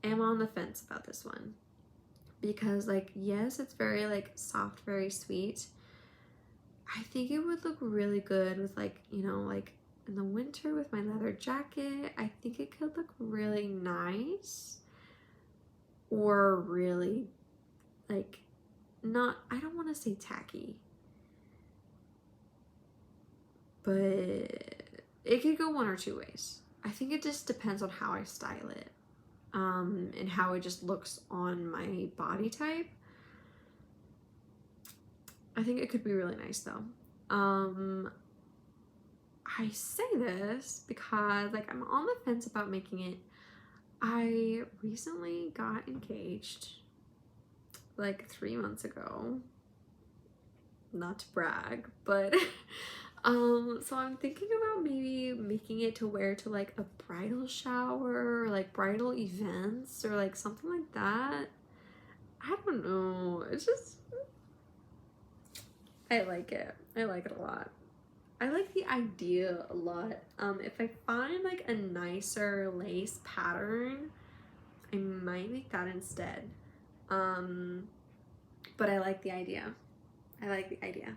am on the fence about this one because, like, yes, it's very like soft, very sweet. I think it would look really good with, like, you know, like in the winter with my leather jacket. I think it could look really nice, or really like not, I don't want to say tacky, but it could go one or two ways. I think it just depends on how I style it, and how it just looks on my body type. I think it could be really nice though. I say this because, like, I'm on the fence about making it. I recently got engaged like 3 months ago. Not to brag, but so I'm thinking about maybe making it to wear to like a bridal shower or like bridal events or like something like that. I don't know. It's just, I like it. I like it a lot. I like the idea a lot. If I find like a nicer lace pattern, I might make that instead. But I like the idea. I like the idea.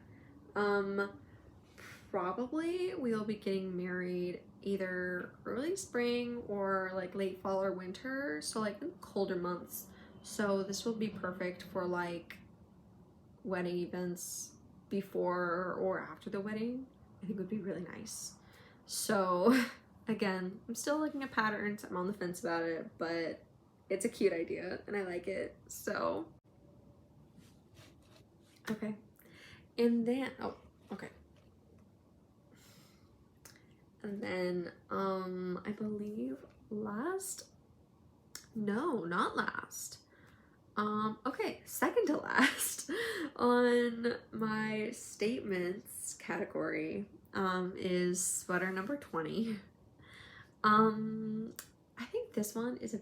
probably we'll be getting married either early spring or like late fall or winter, so like in colder months. So this will be perfect for like wedding events before or after the wedding. I think would be really nice. So again, I'm still looking at patterns. I'm on the fence about it, but it's a cute idea and I like it. So okay. And then okay. And then I believe not last. Okay, second to last on my statements category is sweater number 20. I think this one is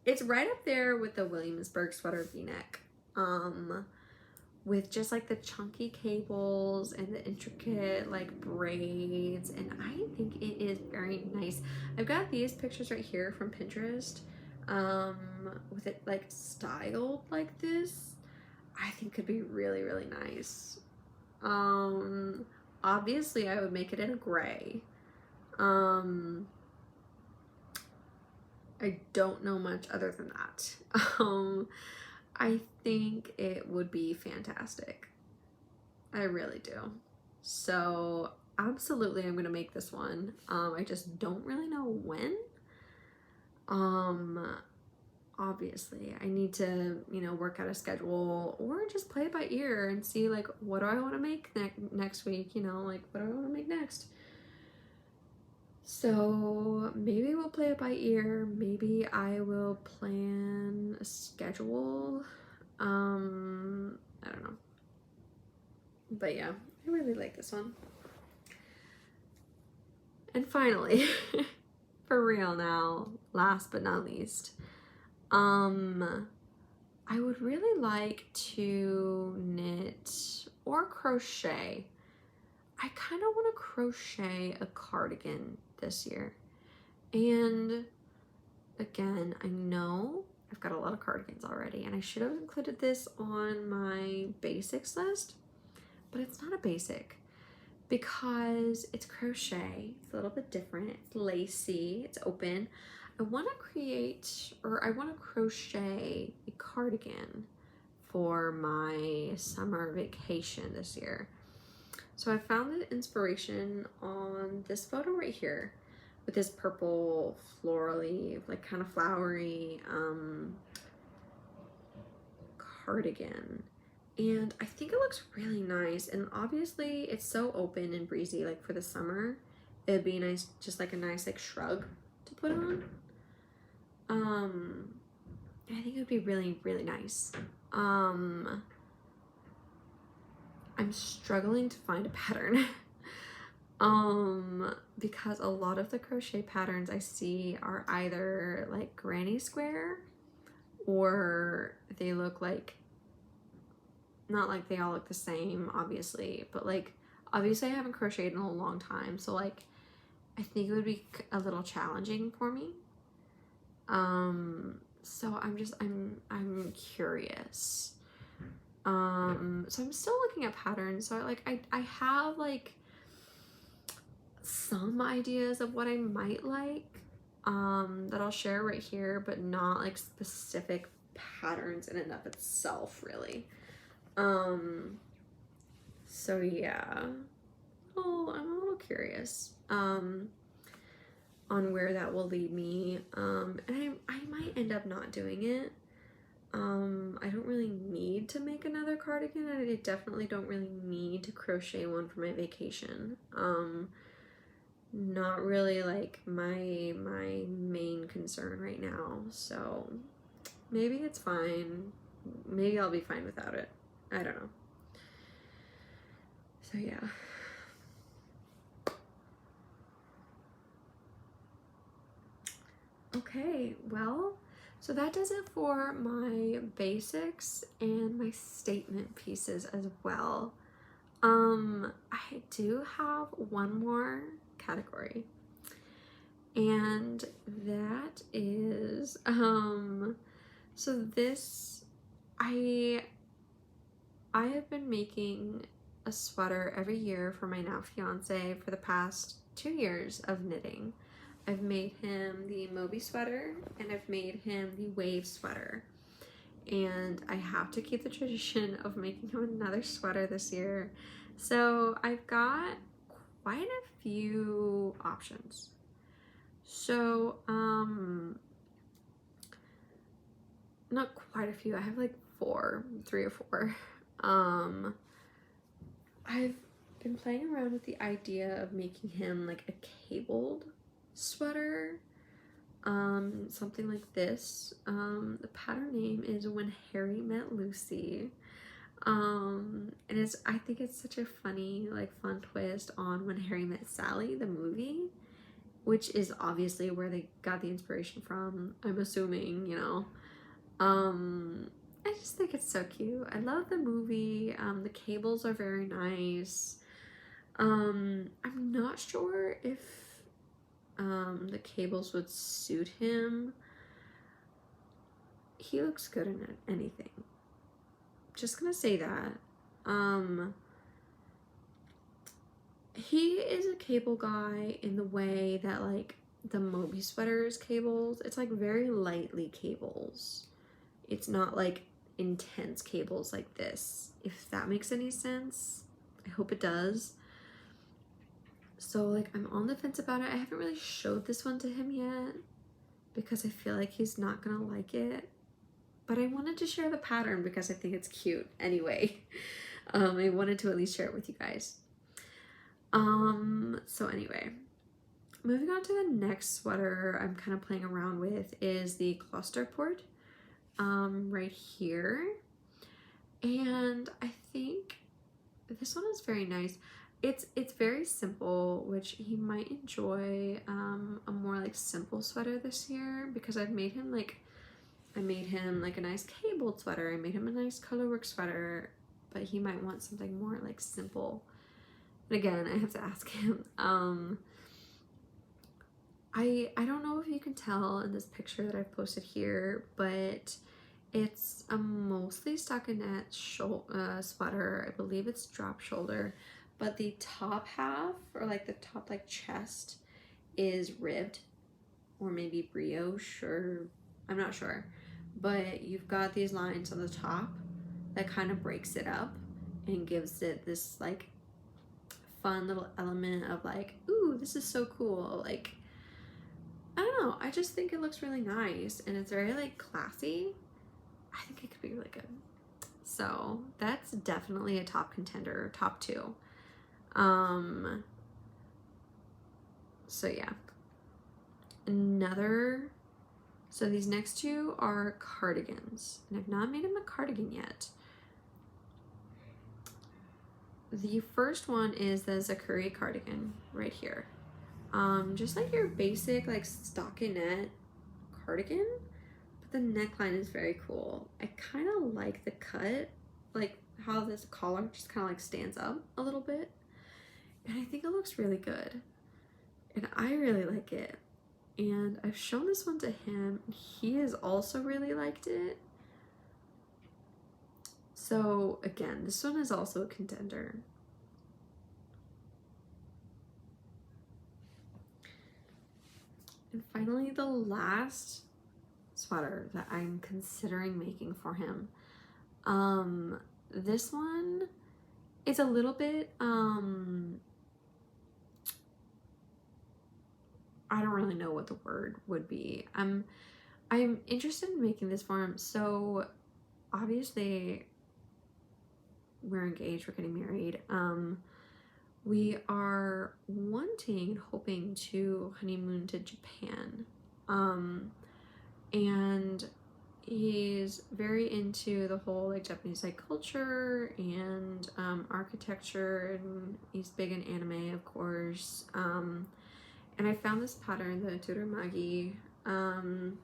it's right up there with the Williamsburg sweater v-neck. With just like the chunky cables and the intricate like braids, and I think it is very nice. I've got these pictures right here from Pinterest with it like styled like this. I think could be really, really nice. Obviously I would make it in a gray. I don't know much other than that. I think it would be fantastic. I really do. So absolutely I'm gonna make this one. I just don't really know when. Obviously I need to, you know, work out a schedule or just play it by ear and see like what do I want to make next week, you know, like what do I want to make next. So maybe we'll play it by ear. Maybe I will plan a schedule. I don't know. But yeah, I really like this one. And finally, for real now, last but not least, I would really like to knit or crochet. I kind of want to crochet a cardigan this year. And again, I know I've got a lot of cardigans already and I should have included this on my basics list, but it's not a basic because it's crochet. It's a little bit different. It's lacy, it's open. I want to crochet a cardigan for my summer vacation this year. So I found the inspiration on this photo right here with this purple florally, like kind of flowery cardigan. And I think it looks really nice. And obviously it's so open and breezy, like for the summer, it'd be nice, just like a nice like shrug to put on. I think it would be really, really nice. I'm struggling to find a pattern because a lot of the crochet patterns I see are either like granny square or they look like, not like they all look the same obviously, but like obviously I haven't crocheted in a long time, so like I think it would be a little challenging for me. So I'm curious. So I'm still looking at patterns. So I have like some ideas of what I might like that I'll share right here, but not like specific patterns in and of itself really. So yeah. Oh, I'm a little curious on where that will lead me. And I might end up not doing it. I don't really need to make another cardigan. I definitely don't really need to crochet one for my vacation. Not really like my main concern right now. So maybe it's fine. Maybe I'll be fine without it. I don't know. So yeah. Okay, well, so that does it for my basics and my statement pieces as well. I do have one more category, and that is, so this, I have been making a sweater every year for my now fiance for the past 2 years of knitting. I've made him the Moby sweater and I've made him the Wave sweater. And I have to keep the tradition of making him another sweater this year. So I've got quite a few options. So, not quite a few. I have like 3 or 4. I've been playing around with the idea of making him like a cabled sweater. Something like this. The pattern name is When Harry Met Lucy. And I think it's such a funny, like, fun twist on When Harry Met Sally, the movie, which is obviously where they got the inspiration from, I'm assuming, you know. I just think it's so cute. I love the movie. The cables are very nice. I'm not sure if the cables would suit him. He looks good in anything. Just gonna say that. He is a cable guy in the way that like the Moby sweater is cables. It's like very lightly cables. It's not like intense cables like this, if that makes any sense. I hope it does. So like I'm on the fence about it. I haven't really showed this one to him yet because I feel like he's not gonna like it. But I wanted to share the pattern because I think it's cute anyway. I wanted to at least share it with you guys. So anyway, moving on to the next sweater I'm kind of playing around with is the Klosterport, right here. And I think this one is very nice. It's very simple, which he might enjoy a more like simple sweater this year because I made him like a nice cabled sweater. I made him a nice colorwork sweater, but he might want something more like simple. And again, I have to ask him. I don't know if you can tell in this picture that I've posted here, but it's a mostly stockinette sweater. I believe it's drop shoulder, but the top half, or like the top like chest, is ribbed, or maybe brioche, or I'm not sure. But you've got these lines on the top that kind of breaks it up and gives it this like fun little element of like, ooh, this is so cool. Like, I don't know, I just think it looks really nice and it's very like classy. I think it could be really good. So that's definitely a top contender, top 2. So yeah. So these next 2 are cardigans, and I've not made him a cardigan yet. The first one is the Zakuri cardigan right here. Just like your basic like stockinette cardigan, but the neckline is very cool. I kind of like the cut, like how this collar just kind of like stands up a little bit, and I think it looks really good, and I really like it. And I've shown this one to him, and he has also really liked it. So again, this one is also a contender. And finally, the last sweater that I'm considering making for him. This one is a little bit, I don't really know what the word would be. I'm interested in making this for him. So obviously we're engaged, we're getting married. We are wanting and hoping to honeymoon to Japan. And he's very into the whole like Japanese like culture and architecture, and he's big in anime, of course. And I found this pattern, the Turamagi, and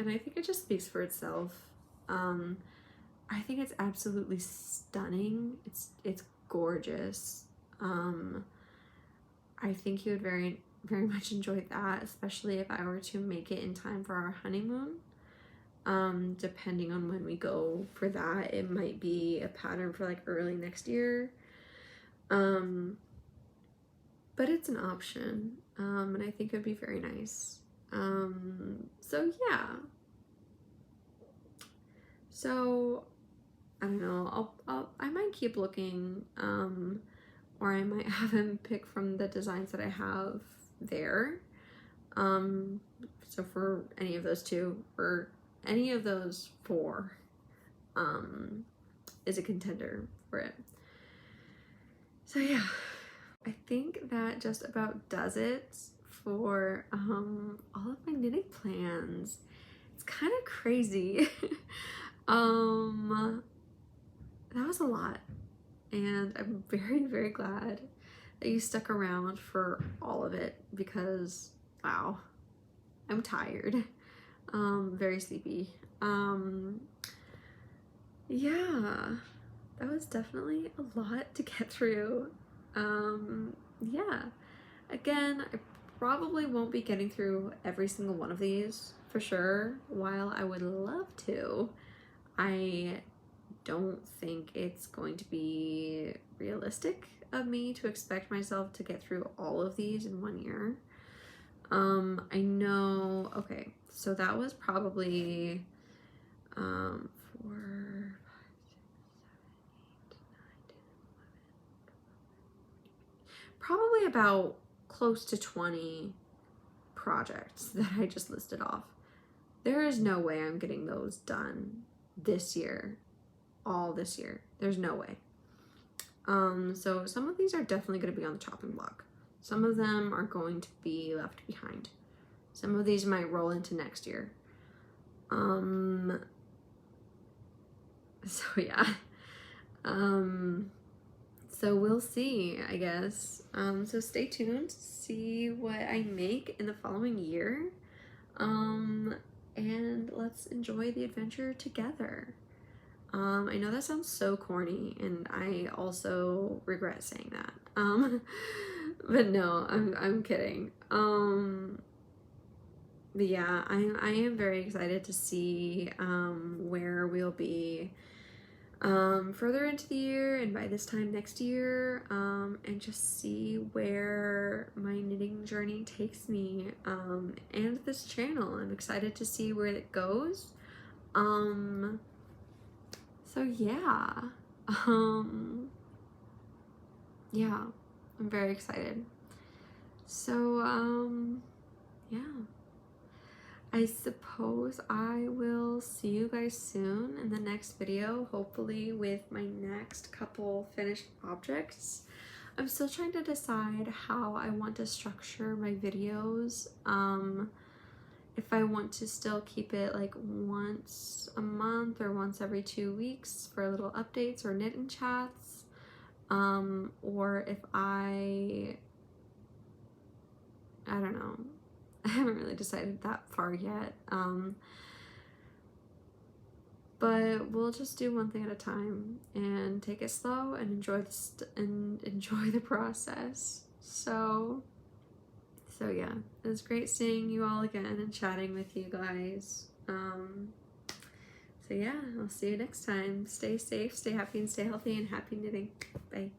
I think it just speaks for itself. I think it's absolutely stunning. It's gorgeous. I think he would very much enjoy that, especially if I were to make it in time for our honeymoon. Depending on when we go for that, it might be a pattern for like early next year. Um, but it's an option, and I think it would be very nice. So yeah. So I don't know. I might keep looking, or I might have him pick from the designs that I have there. So for any of those two, or any of those four, is a contender for it. So yeah, I think that just about does it for all of my knitting plans. It's kind of crazy. That was a lot, and I'm very, very glad that you stuck around for all of it, because wow, I'm tired, very sleepy. Yeah, that was definitely a lot to get through. Yeah, again, I probably won't be getting through every single one of these for sure. While I would love to, I don't think it's going to be realistic of me to expect myself to get through all of these in 1 year. I know, okay, so that was probably 4, 5, 6, 7, 8, 9, 10, 11, probably about close to 20 projects that I just listed off. There is no way I'm getting those done this year, all this year. There's no way. So some of these are definitely going to be on the chopping block. Some of them are going to be left behind. Some of these might roll into next year. So yeah. So we'll see, I guess. So stay tuned to see what I make in the following year. And let's enjoy the adventure together. I know that sounds so corny, and I also regret saying that. But no, I'm kidding. But yeah, I am very excited to see where we'll be further into the year, and by this time next year, and just see where my knitting journey takes me, and this channel. I'm excited to see where it goes. So yeah, yeah, I'm very excited. So, yeah, I suppose I will see you guys soon in the next video, hopefully with my next couple finished objects. I'm still trying to decide how I want to structure my videos. If I want to still keep it like once a month or once every 2 weeks for little updates or knit and chats, or if I don't know. I haven't really decided that far yet. But we'll just do one thing at a time and take it slow and enjoy the process. So yeah, it was great seeing you all again and chatting with you guys. So yeah, I'll see you next time. Stay safe, stay happy, and stay healthy, and happy knitting. Bye.